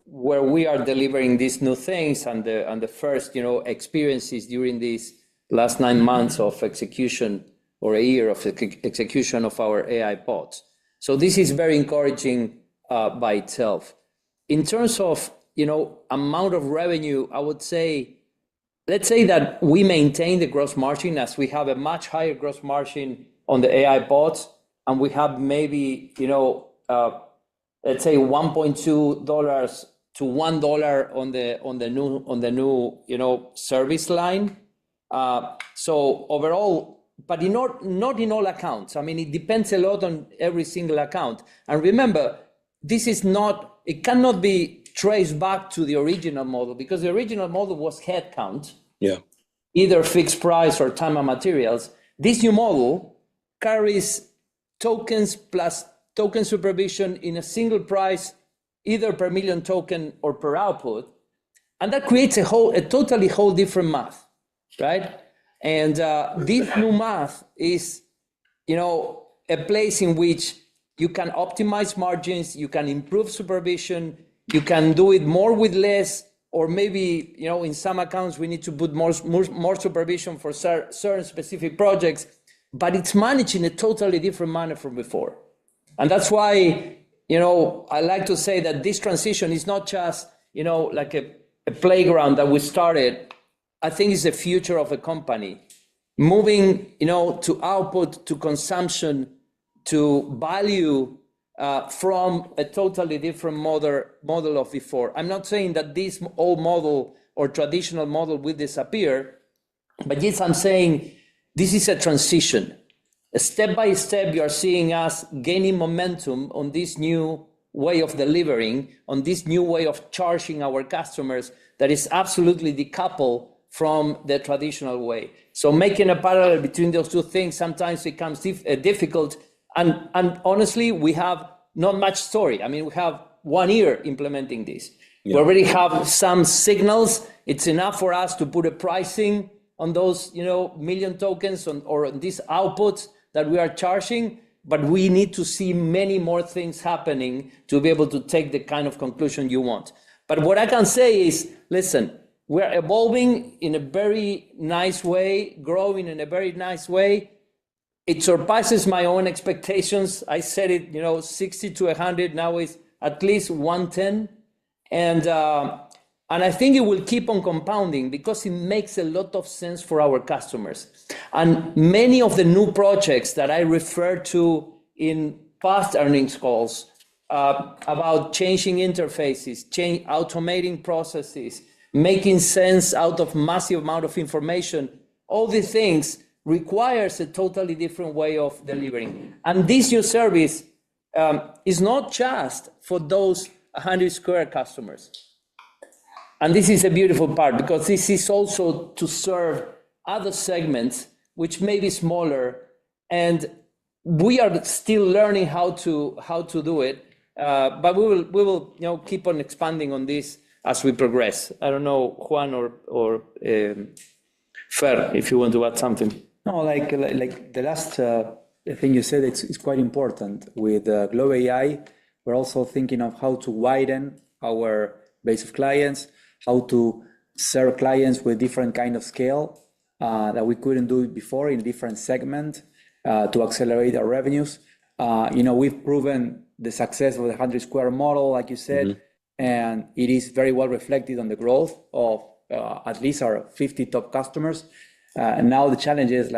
where we are delivering these new things and the first, experiences during these last 9 months of execution or a year of execution of our AI pods. So this is very encouraging by itself. In terms of, amount of revenue, I would say, let's say that we maintain the gross margin as we have a much higher gross margin on the AI pods, and we have maybe, let's say $1.2 to $1 on the new service line. So overall, but not in all accounts. I mean, it depends a lot on every single account. And remember, it cannot be traced back to the original model, because the original model was headcount, either fixed price or time and materials. This new model carries tokens plus token supervision in a single price, either per million token or per output. And that creates a totally whole different math, right? And this new math is, a place in which you can optimize margins, you can improve supervision, you can do it more with less, or maybe, in some accounts we need to put more supervision for certain specific projects, but it's managed in a totally different manner from before. And that's why, I like to say that this transition is not just, like a playground that we started. I think it's the future of a company. Moving, to output, to consumption, to value, from a totally different model of before. I'm not saying that this old model or traditional model will disappear, but yes, I'm saying this is a transition. Step by step, you are seeing us gaining momentum on this new way of delivering, on this new way of charging our customers that is absolutely decoupled from the traditional way. So making a parallel between those two things sometimes becomes difficult. And honestly, we have not much story. I mean, we have 1 year implementing this. We already have some signals. It's enough for us to put a pricing on those, million tokens or these outputs that we are charging. But we need to see many more things happening to be able to take the kind of conclusion you want. But what I can say is, listen, we're evolving in a very nice way, growing in a very nice way. It surpasses my own expectations. I said it, 60 to 100, now it's at least 110. And I think it will keep on compounding because it makes a lot of sense for our customers. And many of the new projects that I referred to in past earnings calls about changing interfaces, automating processes, making sense out of massive amount of information. All these things requires a totally different way of delivering. And this new service is not just for those 100 square customers. And this is a beautiful part, because this is also to serve other segments which may be smaller, and we are still learning how to do it. But we will keep on expanding on this as we progress. I don't know, Juan or Fer, if you want to add something. No, like the last thing you said, it's quite important. With GLOB AI, we're also thinking of how to widen our base of clients, how to serve clients with different kind of scale that we couldn't do before in a different segment to accelerate our revenues. We've proven the success of the 100 square model, like you said, and it is very well reflected on the growth of at least our 50 top customers. And now the challenge is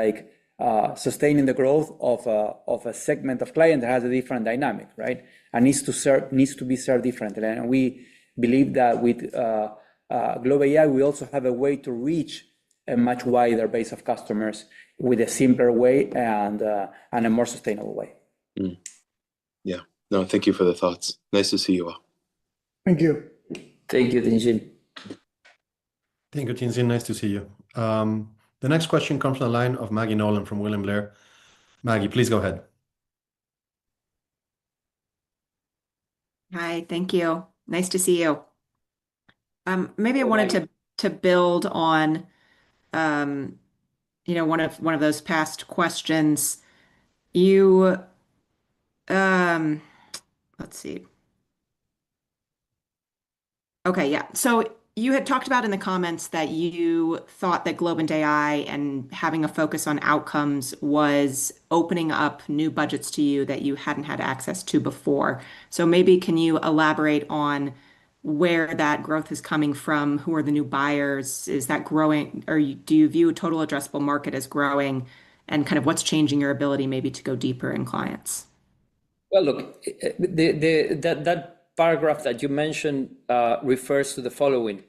sustaining the growth of a segment of client that has a different dynamic, right? And needs to be served differently. And we believe that with GLOB AI, we also have a way to reach a much wider base of customers with a simpler way and a more sustainable way. Yeah. No, thank you for the thoughts. Nice to see you all. Thank you. Thank you, Tien-Tsin. Thank you, Tien-Tsin. Nice to see you. The next question comes from the line of Maggie Nolan from William Blair. Maggie, please go ahead. Hi, thank you. Nice to see you. Maybe I wanted to build on one of those past questions. You let's see. Okay, yeah. So you had talked about in the comments that you thought that Globant AI and having a focus on outcomes was opening up new budgets to you that you hadn't had access to before. So maybe can you elaborate on where that growth is coming from? Who are the new buyers? Is that growing? Or do you view total addressable market as growing? And kind of what's changing your ability maybe to go deeper in clients? Well, look, that paragraph that you mentioned refers to the following.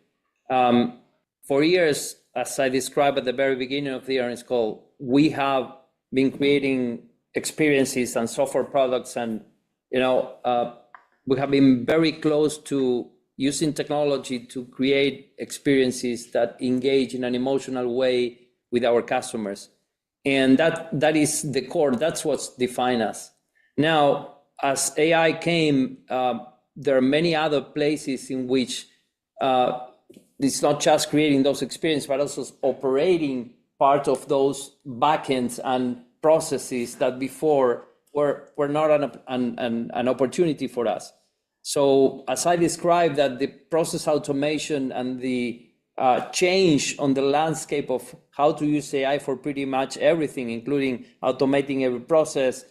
For years, as I described at the very beginning of the earnings call, we have been creating experiences and software products, and we have been very close to using technology to create experiences that engage in an emotional way with our customers. And that is the core, that's what's defined us. Now, as AI came, there are many other places in which it's not just creating those experiences, but also operating part of those backends and processes that before were not an opportunity for us. So as I described, that the process automation and the change on the landscape of how to use AI for pretty much everything, including automating every process,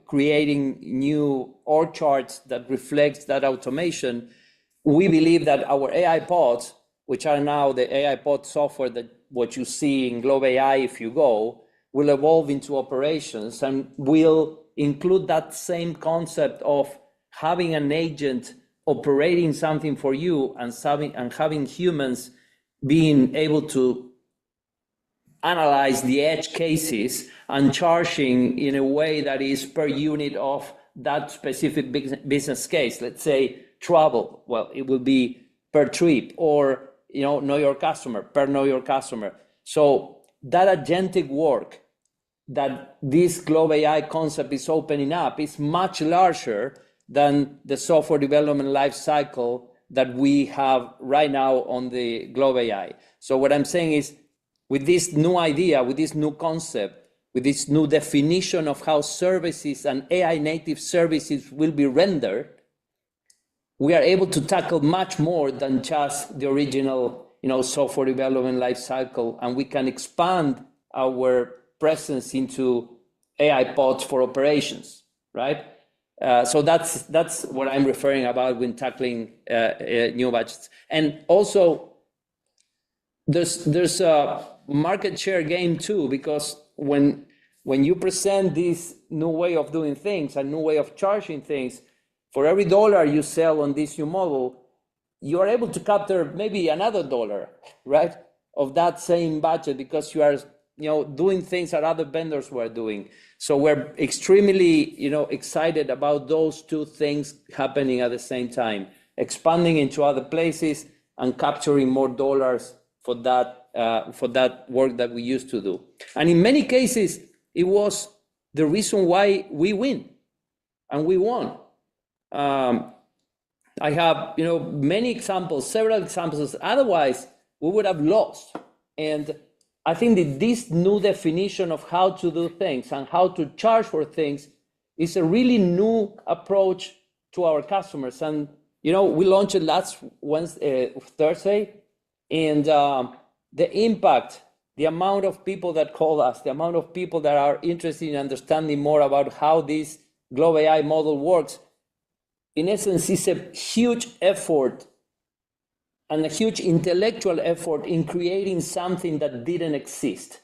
creating new org charts that reflects that automation, we believe that our AI pods, which are now the AI pod software that what you see in GLOB AI if you go, will evolve into operations and will include that same concept of having an agent operating something for you and having humans being able to analyze the edge cases and charging in a way that is per unit of that specific business case. Let's say travel, well, it will be per trip, or know your customer, per know your customer. So that agentic work that this GLOB AI concept is opening up is much larger than the software development life cycle that we have right now on the GLOB AI. So what I'm saying is, with this new idea, with this new concept, with this new definition of how services and AI native services will be rendered, we are able to tackle much more than just the original software development life cycle, and we can expand our presence into AI pods for operations, right? So that's what I'm referring about when tackling new budgets. And also, there's a market share game too, because when when you present this new way of doing things, a new way of charging things, for every dollar you sell on this new model, you are able to capture maybe another dollar, right, of that same budget, because you are, doing things that other vendors were doing. So we're extremely, excited about those two things happening at the same time, expanding into other places and capturing more dollars for that work that we used to do. And in many cases, it was the reason why we win, and we won. I have, many examples, several examples. Otherwise, we would have lost. And I think that this new definition of how to do things and how to charge for things is a really new approach to our customers. And, we launched it last Thursday, and the impact, the amount of people that call us, the amount of people that are interested in understanding more about how this GLOB AI model works, in essence, is a huge effort and a huge intellectual effort in creating something that didn't exist.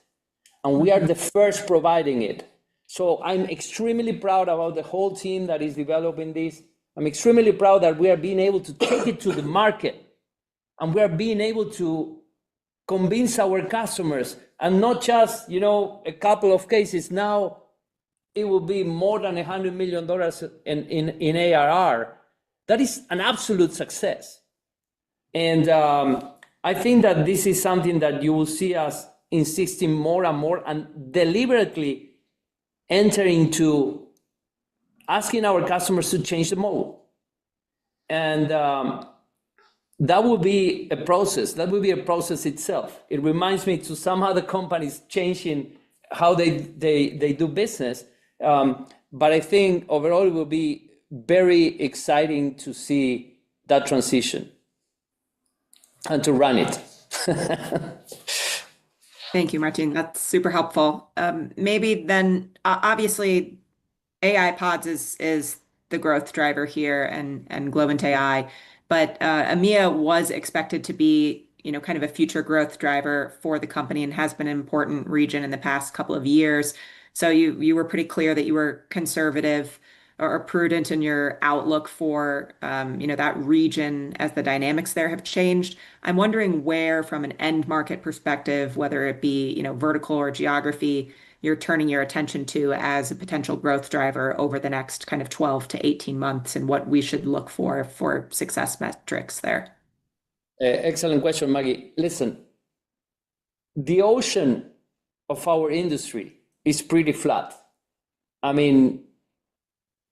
And we are the first providing it. So I'm extremely proud about the whole team that is developing this. I'm extremely proud that we are being able to take it to the market, and we are being able to convince our customers, and not just, a couple of cases. Now it will be more than $100 million in ARR. That is an absolute success. And I think that this is something that you will see us insisting more and more, and deliberately enter into asking our customers to change the model. And that will be a process. That will be a process itself. It reminds me to some other companies changing how they do business. But I think overall it will be very exciting to see that transition and to run it. Thank you, Martin. That's super helpful. Maybe then, obviously, AI pods is the growth driver here, and Globant AI, but EMEA was expected to be, kind of a future growth driver for the company, and has been an important region in the past couple of years. So you were pretty clear that you were conservative or prudent in your outlook for that region as the dynamics there have changed. I'm wondering where, from an end market perspective, whether it be vertical or geography, you're turning your attention to as a potential growth driver over the next kind of 12 to 18 months, and what we should look for success metrics there. Excellent question, Maggie. Listen, the ocean of our industry is pretty flat. I mean,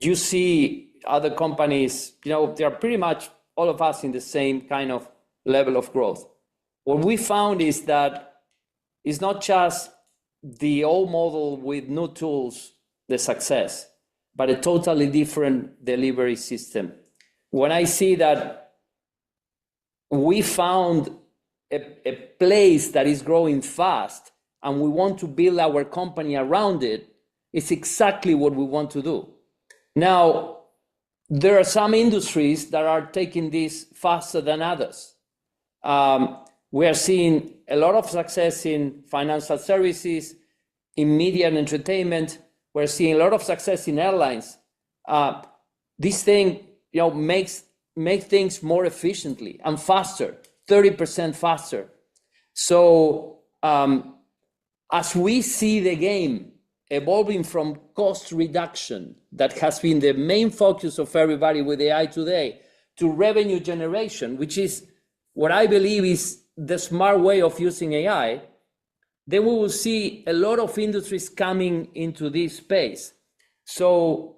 you see other companies, they are pretty much all of us in the same kind of level of growth. What we found is that it's not just the old model with new tools, the success, but a totally different delivery system. When I see that we found a place that is growing fast and we want to build our company around it, it's exactly what we want to do. Now, there are some industries that are taking this faster than others. We are seeing a lot of success in financial services, in media and entertainment. We're seeing a lot of success in airlines. This thing, makes things more efficiently and faster, 30% faster. So as we see the game evolving from cost reduction, that has been the main focus of everybody with AI today, to revenue generation, which is what I believe is the smart way of using AI, then we will see a lot of industries coming into this space. So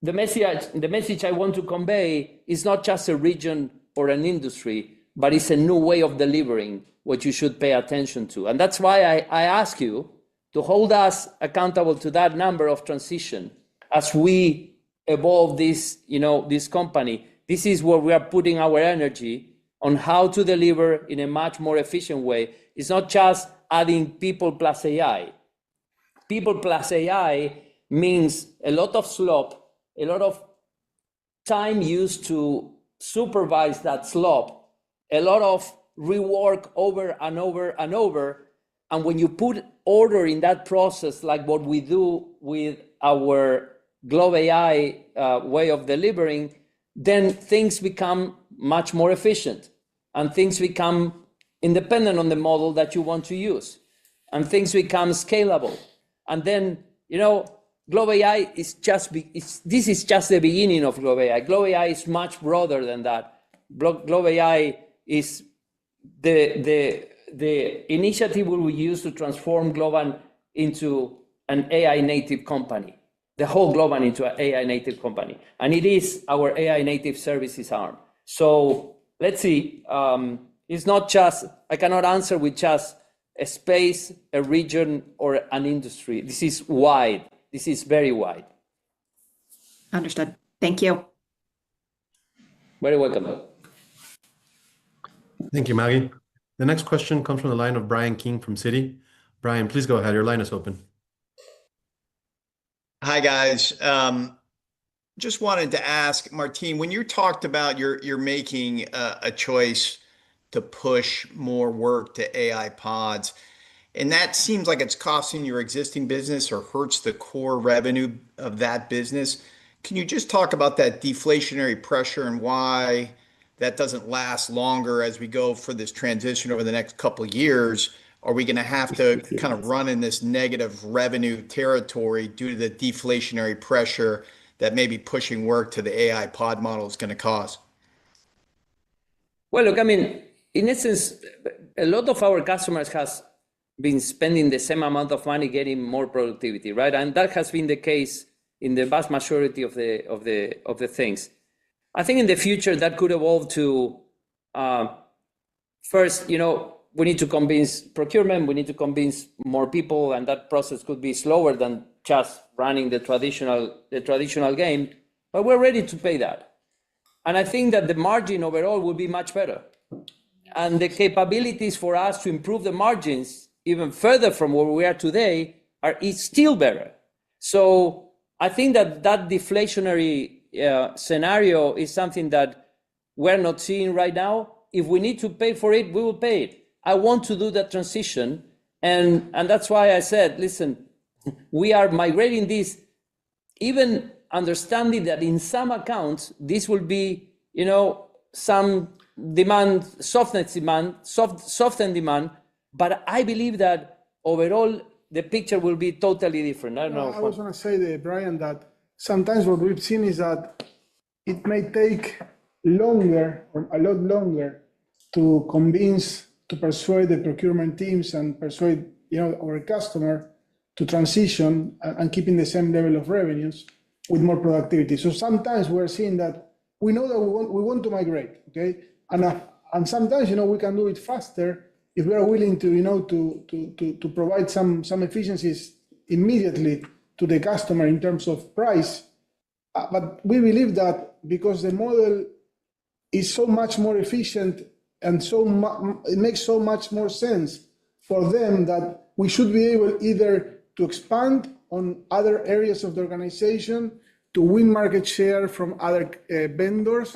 the message I want to convey is not just a region or an industry, but it's a new way of delivering what you should pay attention to. And that's why I ask you to hold us accountable to that number of transition as we evolve this, this company. This is where we are putting our energy on how to deliver in a much more efficient way. It's not just adding people plus AI. People plus AI means a lot of slop, a lot of time used to supervise that slop, a lot of rework over and over and over. And when you put order in that process, like what we do with our GLOB AI way of delivering, then things become much more efficient and things become independent on the model that you want to use and things become scalable. And then, GLOB AI is this is just the beginning of GLOB AI. GLOB AI is much broader than that. GLOB AI is the initiative we will use to transform Globant into an AI native company, the whole Globant into an AI native company. And it is our AI native services arm. So let's see, it's not just, I cannot answer with just a space, a region, or an industry. This is wide. This is very wide. Understood. Thank you. Very welcome. Thank you, Maggie. The next question comes from the line of Brian King from Citi. Brian, please go ahead. Your line is open. Hi, guys. Just wanted to ask, Martin, when you talked about you're making a choice to push more work to AI pods, and that seems like it's costing your existing business or hurts the core revenue of that business. Can you just talk about that deflationary pressure and why that doesn't last longer as we go for this transition over the next couple of years? Are we going to have to kind of run in this negative revenue territory due to the deflationary pressure that maybe pushing work to the AI pod model is going to cause? Well, look, I mean, in essence, a lot of our customers has been spending the same amount of money getting more productivity, right? And that has been the case in the vast majority of the things. I think in the future that could evolve to first, we need to convince procurement, we need to convince more people, and that process could be slower than just running the traditional game, but we're ready to pay that. And I think that the margin overall will be much better. And the capabilities for us to improve the margins even further from where we are today is still better. So I think that deflationary scenario is something that we're not seeing right now. If we need to pay for it, we will pay it. I want to do that transition. And that's why I said, listen, we are migrating this, even understanding that in some accounts, this will be, some demand, soften demand. But I believe that overall, the picture will be totally different. I don't know. I was going to say, Brian, that sometimes what we've seen is that it may take longer or a lot longer to persuade the procurement teams and persuade our customer to transition and keeping the same level of revenues with more productivity. So sometimes we're seeing that we know that we want to migrate, okay, and sometimes we can do it faster if we are willing to provide some efficiencies immediately to the customer in terms of price. But we believe that because the model is so much more efficient and it makes so much more sense for them, that we should be able either to expand on other areas of the organization, to win market share from other vendors,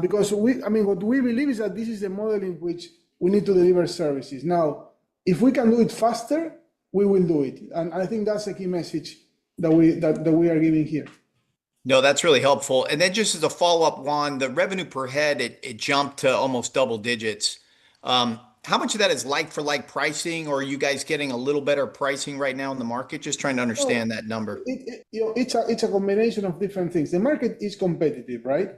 because what we believe is that this is the model in which we need to deliver services. Now, if we can do it faster, we will do it. And I think that's the key message that we are giving here. No, that's really helpful. And then just as a follow-up, Juan, the revenue per head, it jumped to almost double digits. How much of that is like-for-like pricing, or are you guys getting a little better pricing right now in the market? Just trying to understand that number. It's a combination of different things. The market is competitive, right?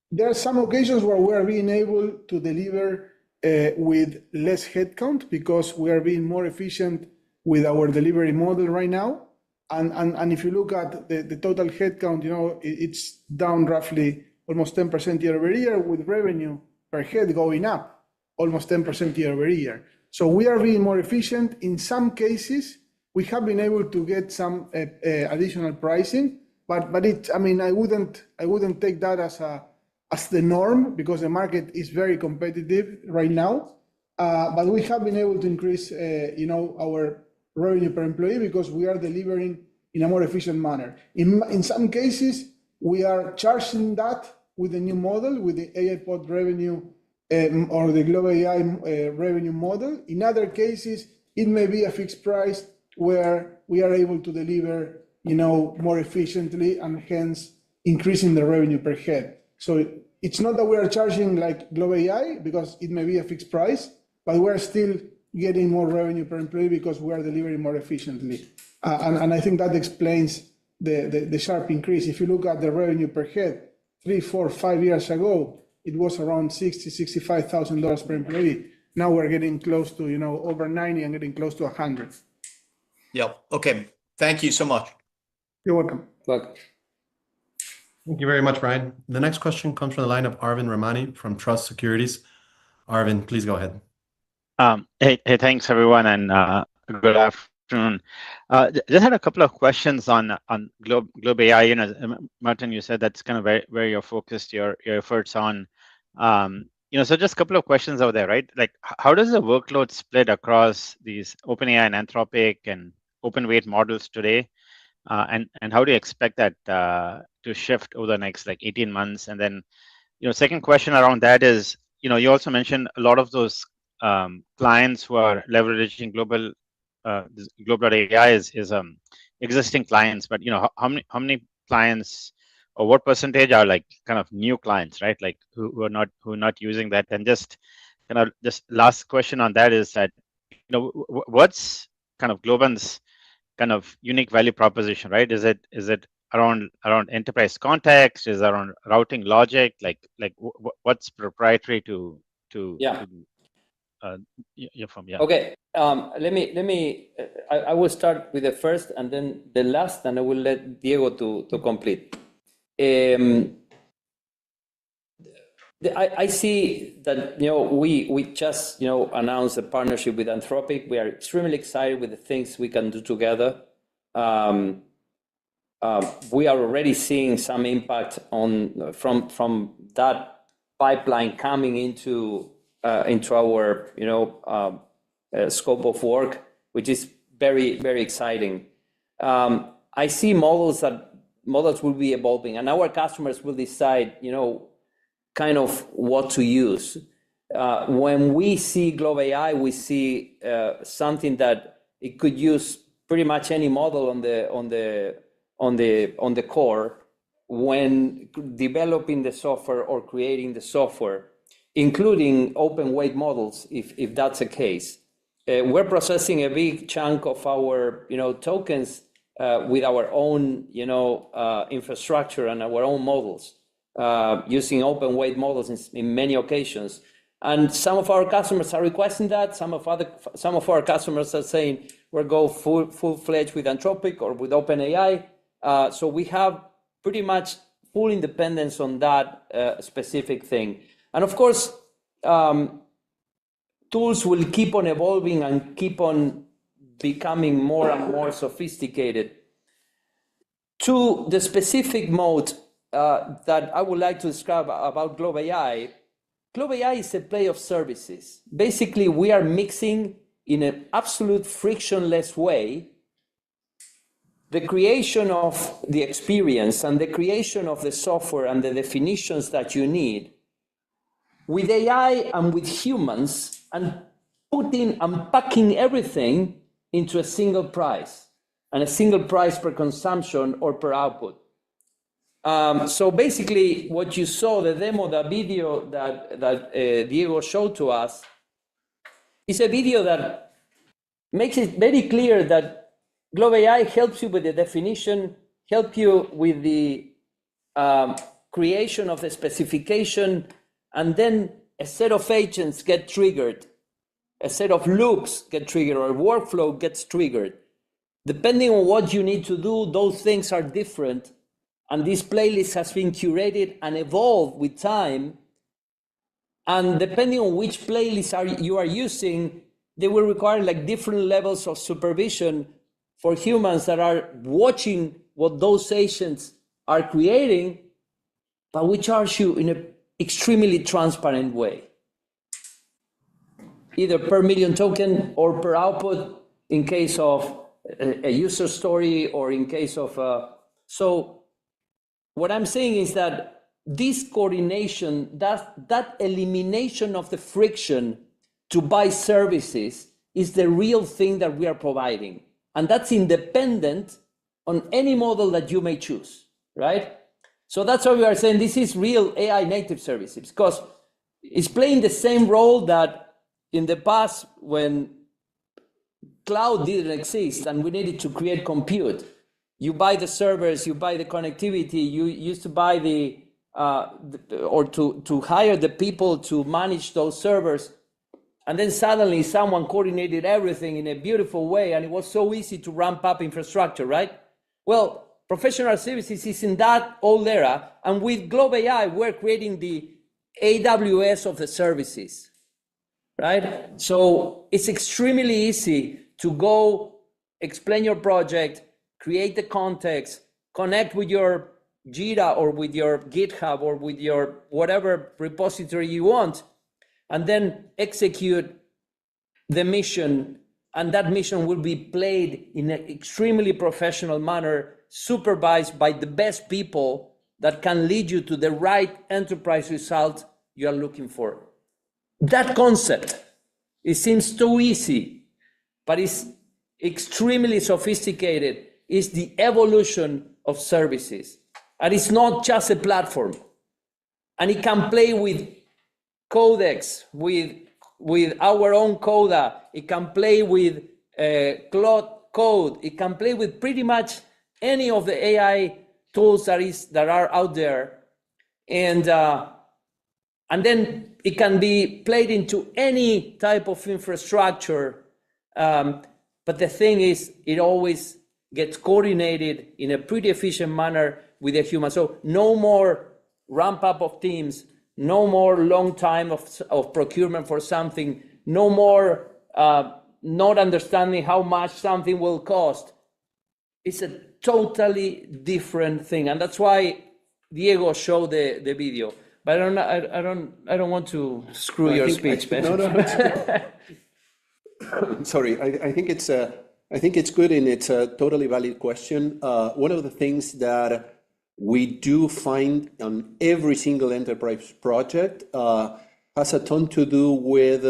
There are some occasions where we are being able to deliver with less headcount because we are being more efficient with our delivery model right now. And if you look at the total headcount, it's down roughly almost 10% year over year, with revenue per head going up almost 10% year over year. So we are being more efficient. In some cases, we have been able to get some additional pricing, but I wouldn't take that as the norm, because the market is very competitive right now. But we have been able to increase, our revenue per employee because we are delivering in a more efficient manner. In some cases, we are charging that with the new model, with the AI pod revenue or the GLOB AI revenue model. In other cases, it may be a fixed price where we are able to deliver, more efficiently and hence increasing the revenue per head. So it's not that we are charging like Globe AI because it may be a fixed price, but we're still getting more revenue per employee because we are delivering more efficiently. And I think that explains the sharp increase. If you look at the revenue per head, 3, 4, 5 years ago, it was around $65,000 per employee. Now we're getting close to, over 90 and getting close to 100. Yep. Okay. Thank you so much. You're welcome. Look, Thank you very much, Brian. The next question comes from the line of Arvind Ramani from Trust Securities. Arvind, please go ahead. Hey, thanks everyone, and good afternoon. Just had a couple of questions on Globe AI. Martin, you said that's kind of where you're focused your efforts on. So just a couple of questions over there, right? Like, how does the workload split across these OpenAI and Anthropic and open weight models today? And how do you expect that to shift over the next 18 months? And then, second question around that is, you also mentioned a lot of those clients who are leveraging Globe.ai is existing clients, but how many clients or what percentage are kind of new clients, right? Like who are not using that? And just last question on that is that what's kind of Globant's kind of unique value proposition, right? Is it around enterprise context? Is it around routing logic? Like what's proprietary to Okay. Let me. I will start with the first and then the last, and I will let Diego to complete. I see that we just announced a partnership with Anthropic. We are extremely excited with the things we can do together. We are already seeing some impact from that pipeline coming into our scope of work, which is very, very exciting. I see models will be evolving, and our customers will decide kind of what to use. When we see Globe AI, we see something that it could use pretty much any model on the core when developing the software or creating the software, including open weight models, if that's the case. We're processing a big chunk of our tokens with our own infrastructure and our own models, using open weight models in many occasions. And some of our customers are requesting that. Some of our customers are saying we'll go full-fledged with Anthropic or with OpenAI. So we have pretty much full independence on that specific thing. And of course, tools will keep on evolving and keep on becoming more and more sophisticated. To the specific mode that I would like to describe about Globe AI is a play of services. Basically, we are mixing in an absolute frictionless way the creation of the experience and the creation of the software and the definitions that you need with AI and with humans, and unpacking everything into a single price, and a single price per consumption or per output. So basically, what you saw, the demo, the video that Diego showed to us, is a video that makes it very clear that Globe AI helps you with the definition, help you with the creation of the specification, and then a set of agents get triggered, a set of loops get triggered, or a workflow gets triggered. Depending on what you need to do, those things are different. And this playlist has been curated and evolved with time. And depending on which playlist you are using, they will require different levels of supervision for humans that are watching what those agents are creating, but we charge you in an extremely transparent way, either per million token or per output in case of a user story or in case of so what I'm saying is that this coordination, that elimination of the friction to buy services, is the real thing that we are providing. And that's independent on any model that you may choose, right? So that's why we are saying this is real AI native services, because it's playing the same role that in the past when cloud didn't exist and we needed to create compute. You buy the servers, you buy the connectivity, you used to buy or to hire the people to manage those servers. And then suddenly someone coordinated everything in a beautiful way, and it was so easy to ramp up infrastructure, right? Well, professional services is in that old era, and with GLOB AI, we're creating the AWS of the services, right? So it's extremely easy to go explain your project, create the context, connect with your Jira or with your GitHub or with your whatever repository you want, and then execute the mission. And that mission will be played in an extremely professional manner, supervised by the best people that can lead you to the right enterprise result you are looking for. That concept, it seems too easy, but it's extremely sophisticated. It's the evolution of services. And it's not just a platform. And it can play with codecs, with our own Coda. It can play with Claude Code. It can play with pretty much any of the AI tools that are out there. And then it can be played into any type of infrastructure. But the thing is, it always gets coordinated in a pretty efficient manner with a human. So no more ramp up of teams, no more long time of procurement for something, no more not understanding how much something will cost. It's a totally different thing. And that's why Diego showed the video. But I don't want to screw your speech, man. No. Sorry, I think it's good, and it's a totally valid question. One of the things that we do find on every single enterprise project has a ton to do with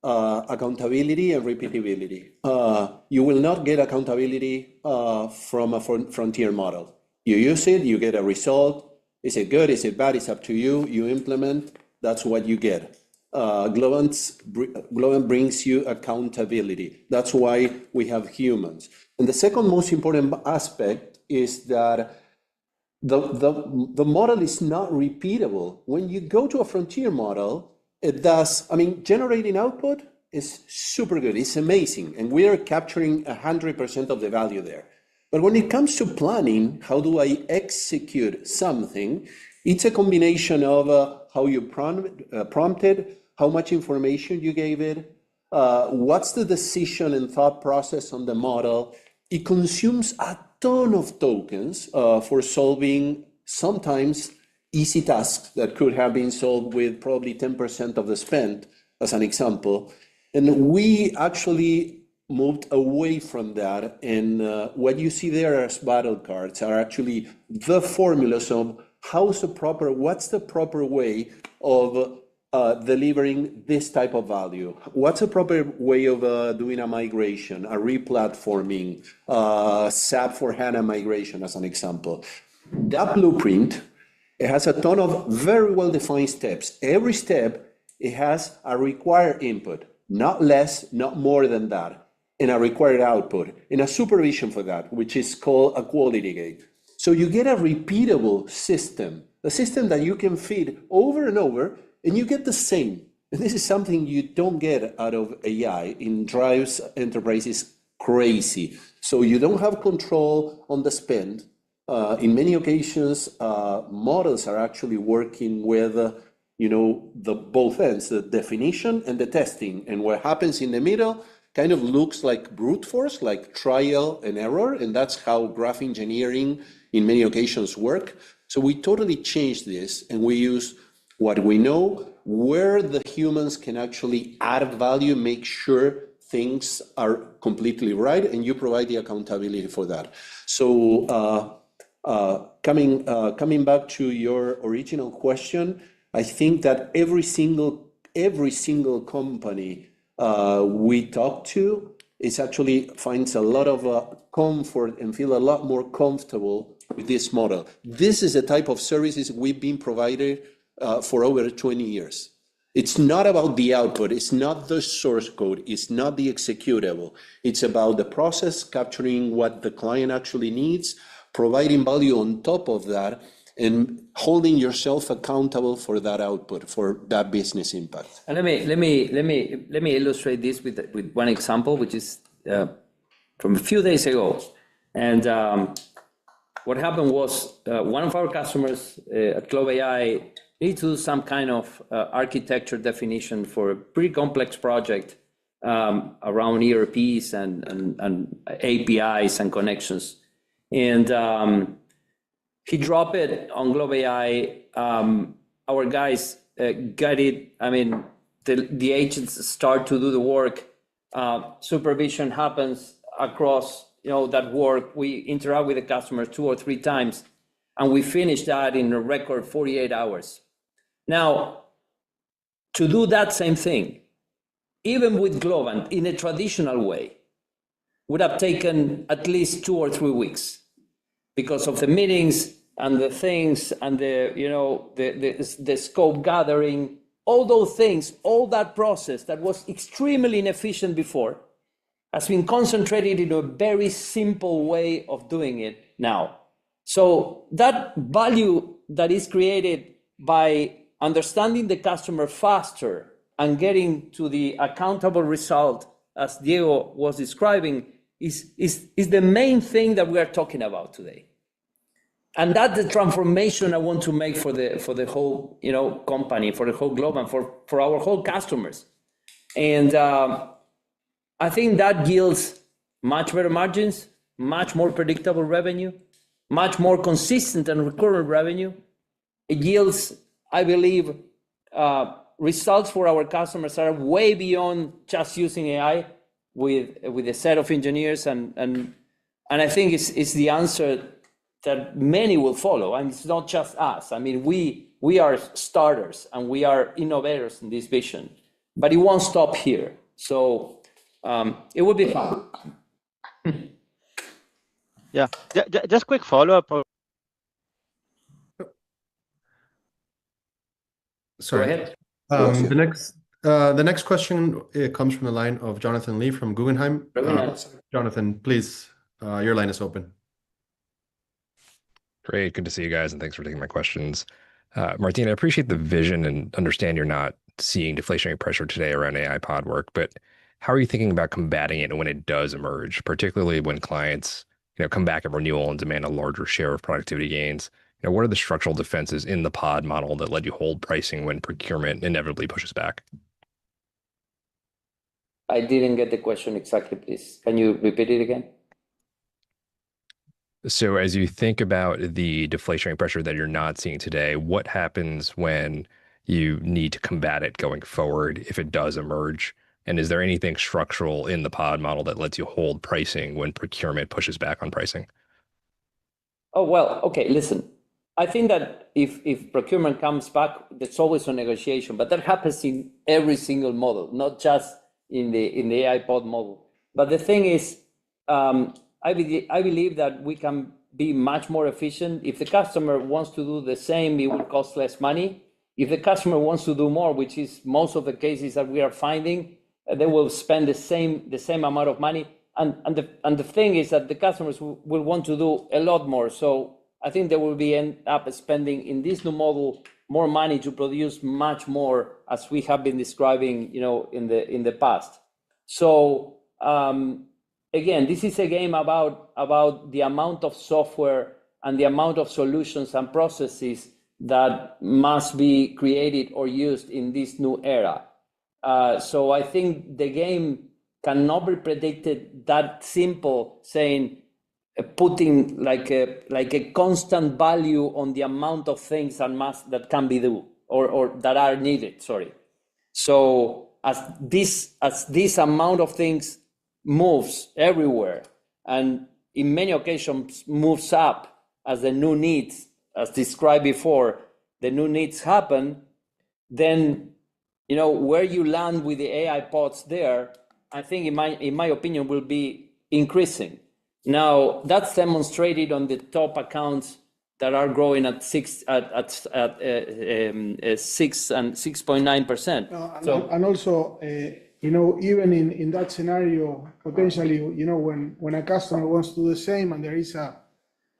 accountability and repeatability. You will not get accountability from a frontier model. You use it, you get a result. Is it good? Is it bad? It's up to you. You implement. That's what you get. Globant brings you accountability. That's why we have humans. And the second most important aspect is that the model is not repeatable. When you go to a frontier model, it does, generating output is super good. It's amazing. And we are capturing 100% of the value there. But when it comes to planning, how do I execute something? It's a combination of how you prompted, how much information you gave it, what's the decision and thought process on the model. It consumes a ton of tokens for solving sometimes easy tasks that could have been solved with probably 10% of the spend, as an example. And we actually moved away from that. And what you see there as battle cards are actually the formulas of what's the proper way of delivering this type of value? What's a proper way of doing a migration, a replatforming, SAP for HANA migration, as an example? That blueprint, it has a ton of very well-defined steps. Every step, it has a required input, not less, not more than that, and a required output, and a supervision for that, which is called a quality gate. So you get a repeatable system, a system that you can feed over and over, and you get the same. And this is something you don't get out of AI. It drives enterprises crazy. So you don't have control on the spend. In many occasions, models are actually working with, the both ends, the definition and the testing. And what happens in the middle kind of looks like brute force, like trial and error. And that's how graph engineering in many occasions work. So we totally changed this, and we use what we know, where the humans can actually add value, make sure things are completely right, and you provide the accountability for that. So coming back to your original question, I think that every single company we talk to is actually finds a lot of comfort and feel a lot more comfortable with this model. This is the type of services we've been provided for over 20 years. It's not about the output, it's not the source code, it's not the executable. It's about the process, capturing what the client actually needs, providing value on top of that, and holding yourself accountable for that output, for that business impact. And let me illustrate this with one example, which is from a few days ago. And what happened was one of our customers at GLOB AI need to do some kind of architecture definition for a pretty complex project around ERPs and APIs and connections. And he dropped it on GLOB AI. Our guys got it. I mean, the agents start to do the work. Supervision happens across, that work. We interact with the customer 2 or 3 times, and we finish that in a record 48 hours. Now, to do that same thing, even with Globant in a traditional way, would have taken at least 2 or 3 weeks because of the meetings and the things and the scope gathering, all those things, all that process that was extremely inefficient before has been concentrated in a very simple way of doing it now. So that value that is created by understanding the customer faster and getting to the accountable result, as Diego was describing, is the main thing that we are talking about today. And that's the transformation I want to make for the whole company, for the whole Globant, for our whole customers. And I think that yields much better margins, much more predictable revenue, much more consistent and recurrent revenue. It yields, I believe, results for our customers that are way beyond just using AI with a set of engineers, and I think it's the answer that many will follow, and it's not just us. I mean, we are starters and we are innovators in this vision, but it won't stop here. So it will be fun. Yeah, just quick follow-up. Sorry. Go ahead. The next question comes from the line of Jonathan Lee from Guggenheim. Jonathan, please, your line is open. Great, good to see you guys, and thanks for taking my questions. Martin, I appreciate the vision and understand you're not seeing deflationary pressure today around AI pod work, but how are you thinking about combating it when it does emerge, particularly when clients come back at renewal and demand a larger share of productivity gains? What are the structural defenses in the pod model that let you hold pricing when procurement inevitably pushes back? I didn't get the question exactly, please. Can you repeat it again? So as you think about the deflationary pressure that you're not seeing today, what happens when you need to combat it going forward if it does emerge? And is there anything structural in the pod model that lets you hold pricing when procurement pushes back on pricing? Oh, well, okay, listen. I think that if procurement comes back, there's always a negotiation, but that happens in every single model, not just in the AI pod model. But the thing is, I believe that we can be much more efficient. If the customer wants to do the same, it will cost less money. If the customer wants to do more, which is most of the cases that we are finding, they will spend the same amount of money. And the thing is that the customers will want to do a lot more. So I think they will end up spending in this new model more money to produce much more, as we have been describing, in the past. So again, this is a game about the amount of software and the amount of solutions and processes that must be created or used in this new era. So I think the game cannot be predicted that simple, saying putting like a constant value on the amount of things that can be do or that are needed. Sorry. So as this amount of things moves everywhere, and in many occasions moves up as the new needs, as described before, the new needs happen, then where you land with the AI pods there, I think in my opinion will be increasing. Now that's demonstrated on the top accounts that are growing at 6 and 6.9%. And also, even in that scenario, potentially, when a customer wants to do the same and there is a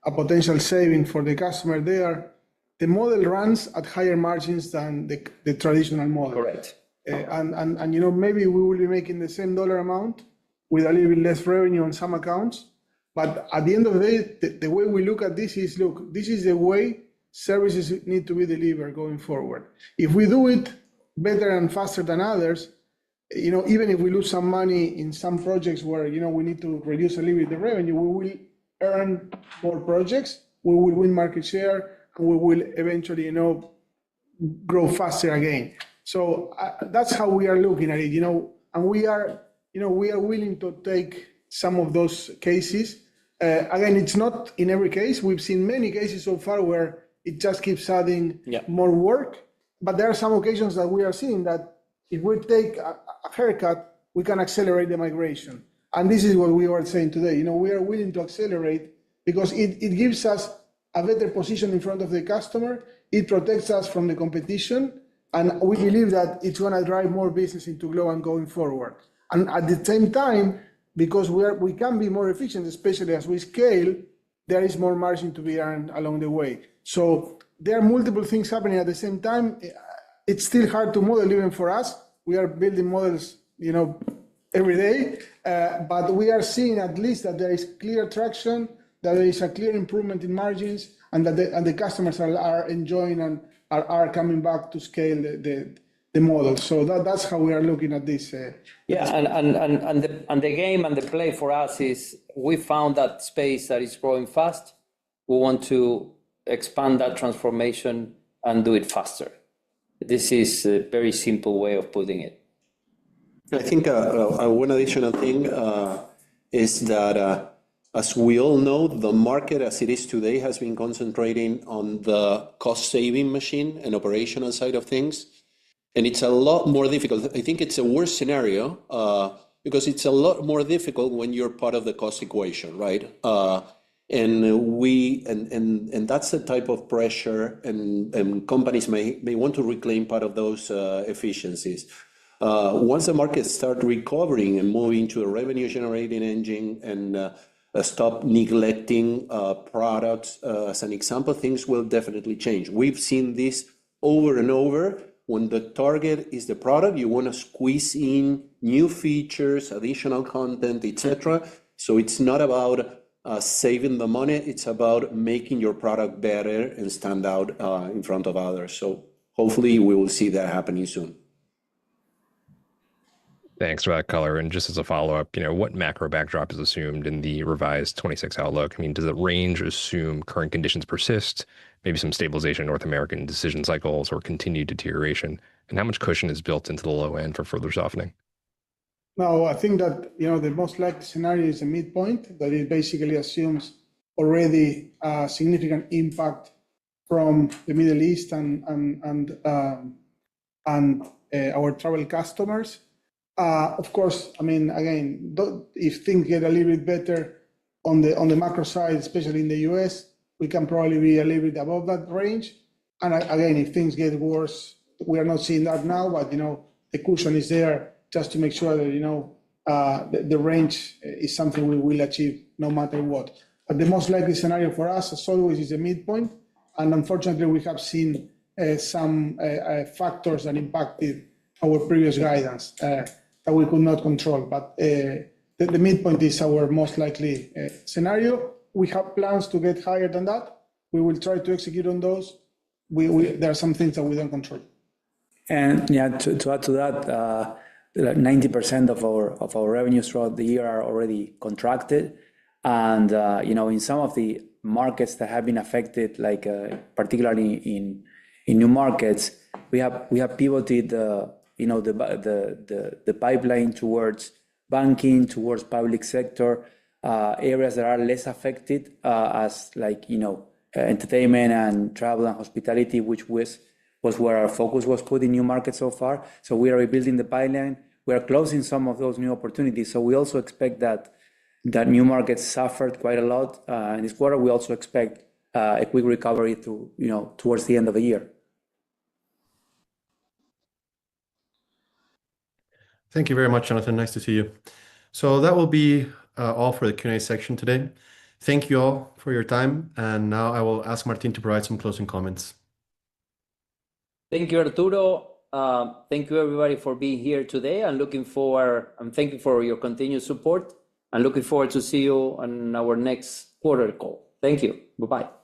potential saving for the customer there, the model runs at higher margins than the traditional model. Correct. And maybe we will be making the same dollar amount with a little bit less revenue on some accounts. But at the end of the day, the way we look at this is, this is the way services need to be delivered going forward. If we do it better and faster than others, even if we lose some money in some projects where, we need to reduce a little bit the revenue, we will earn more projects, we will win market share, and we will eventually, grow faster again. So that's how we are looking at it, and we are willing to take some of those cases. Again, it's not in every case. We've seen many cases so far where it just keeps adding more work. But there are some occasions that we are seeing that if we take a haircut, we can accelerate the migration. And this is what we were saying today. We are willing to accelerate because it gives us a better position in front of the customer. It protects us from the competition. And we believe that it's going to drive more business into Globant going forward. And at the same time, because we can be more efficient, especially as we scale, there is more margin to be earned along the way. So there are multiple things happening at the same time. It's still hard to model even for us. We are building models, every day, but we are seeing at least that there is clear traction, that there is a clear improvement in margins, and that the customers are enjoying and are coming back to scale the model. So that's how we are looking at this. And the game and the play for us is we found that space that is growing fast. We want to expand that transformation and do it faster. This is a very simple way of putting it. I think one additional thing is that, as we all know, the market as it is today has been concentrating on the cost-saving machine and operational side of things. And it's a lot more difficult. I think it's a worse scenario because it's a lot more difficult when you're part of the cost equation, right? And that's the type of pressure, and companies may want to reclaim part of those efficiencies. Once the market starts recovering and moving to a revenue-generating engine and stop neglecting products, as an example, things will definitely change. We've seen this over and over. When the target is the product, you want to squeeze in new features, additional content, etc. So it's not about saving the money, it's about making your product better and stand out in front of others. So hopefully we will see that happening soon. Thanks for that color. And just as a follow-up, what macro backdrop is assumed in the revised 26 outlook? I mean, does the range assume current conditions persist, maybe some stabilization in North American decision cycles or continued deterioration? And how much cushion is built into the low end for further softening? No, I think that the most likely scenario is a midpoint, that it basically assumes already a significant impact from the Middle East and our travel customers. Of course, I mean, again, if things get a little bit better on the macro side, especially in the US, we can probably be a little bit above that range. And again, if things get worse, we are not seeing that now, but the cushion is there just to make sure that the range is something we will achieve no matter what. But the most likely scenario for us, as always, is a midpoint. And unfortunately, we have seen some factors that impacted our previous guidance that we could not control. But the midpoint is our most likely scenario. We have plans to get higher than that. We will try to execute on those. There are some things that we don't control. And yeah, to add to that, like 90% of our revenues throughout the year are already contracted, and in some of the markets that have been affected, like particularly in new markets, we have pivoted the pipeline towards banking, towards public sector areas that are less affected, as like entertainment and travel and hospitality, which was where our focus was put in new markets so far. So we are rebuilding the pipeline. We are closing some of those new opportunities. So we also expect that new markets suffered quite a lot in this quarter. We also expect a quick recovery towards the end of the year. Thank you very much, Jonathan. Nice to see you. So that will be all for the Q&A section today. Thank you all for your time. And now I will ask Martin to provide some closing comments. Thank you, Arturo. Thank you, everybody, for being here today. I'm looking forward, and thank you for your continued support. I'm looking forward to see you on our next quarter call. Thank you. Bye-bye.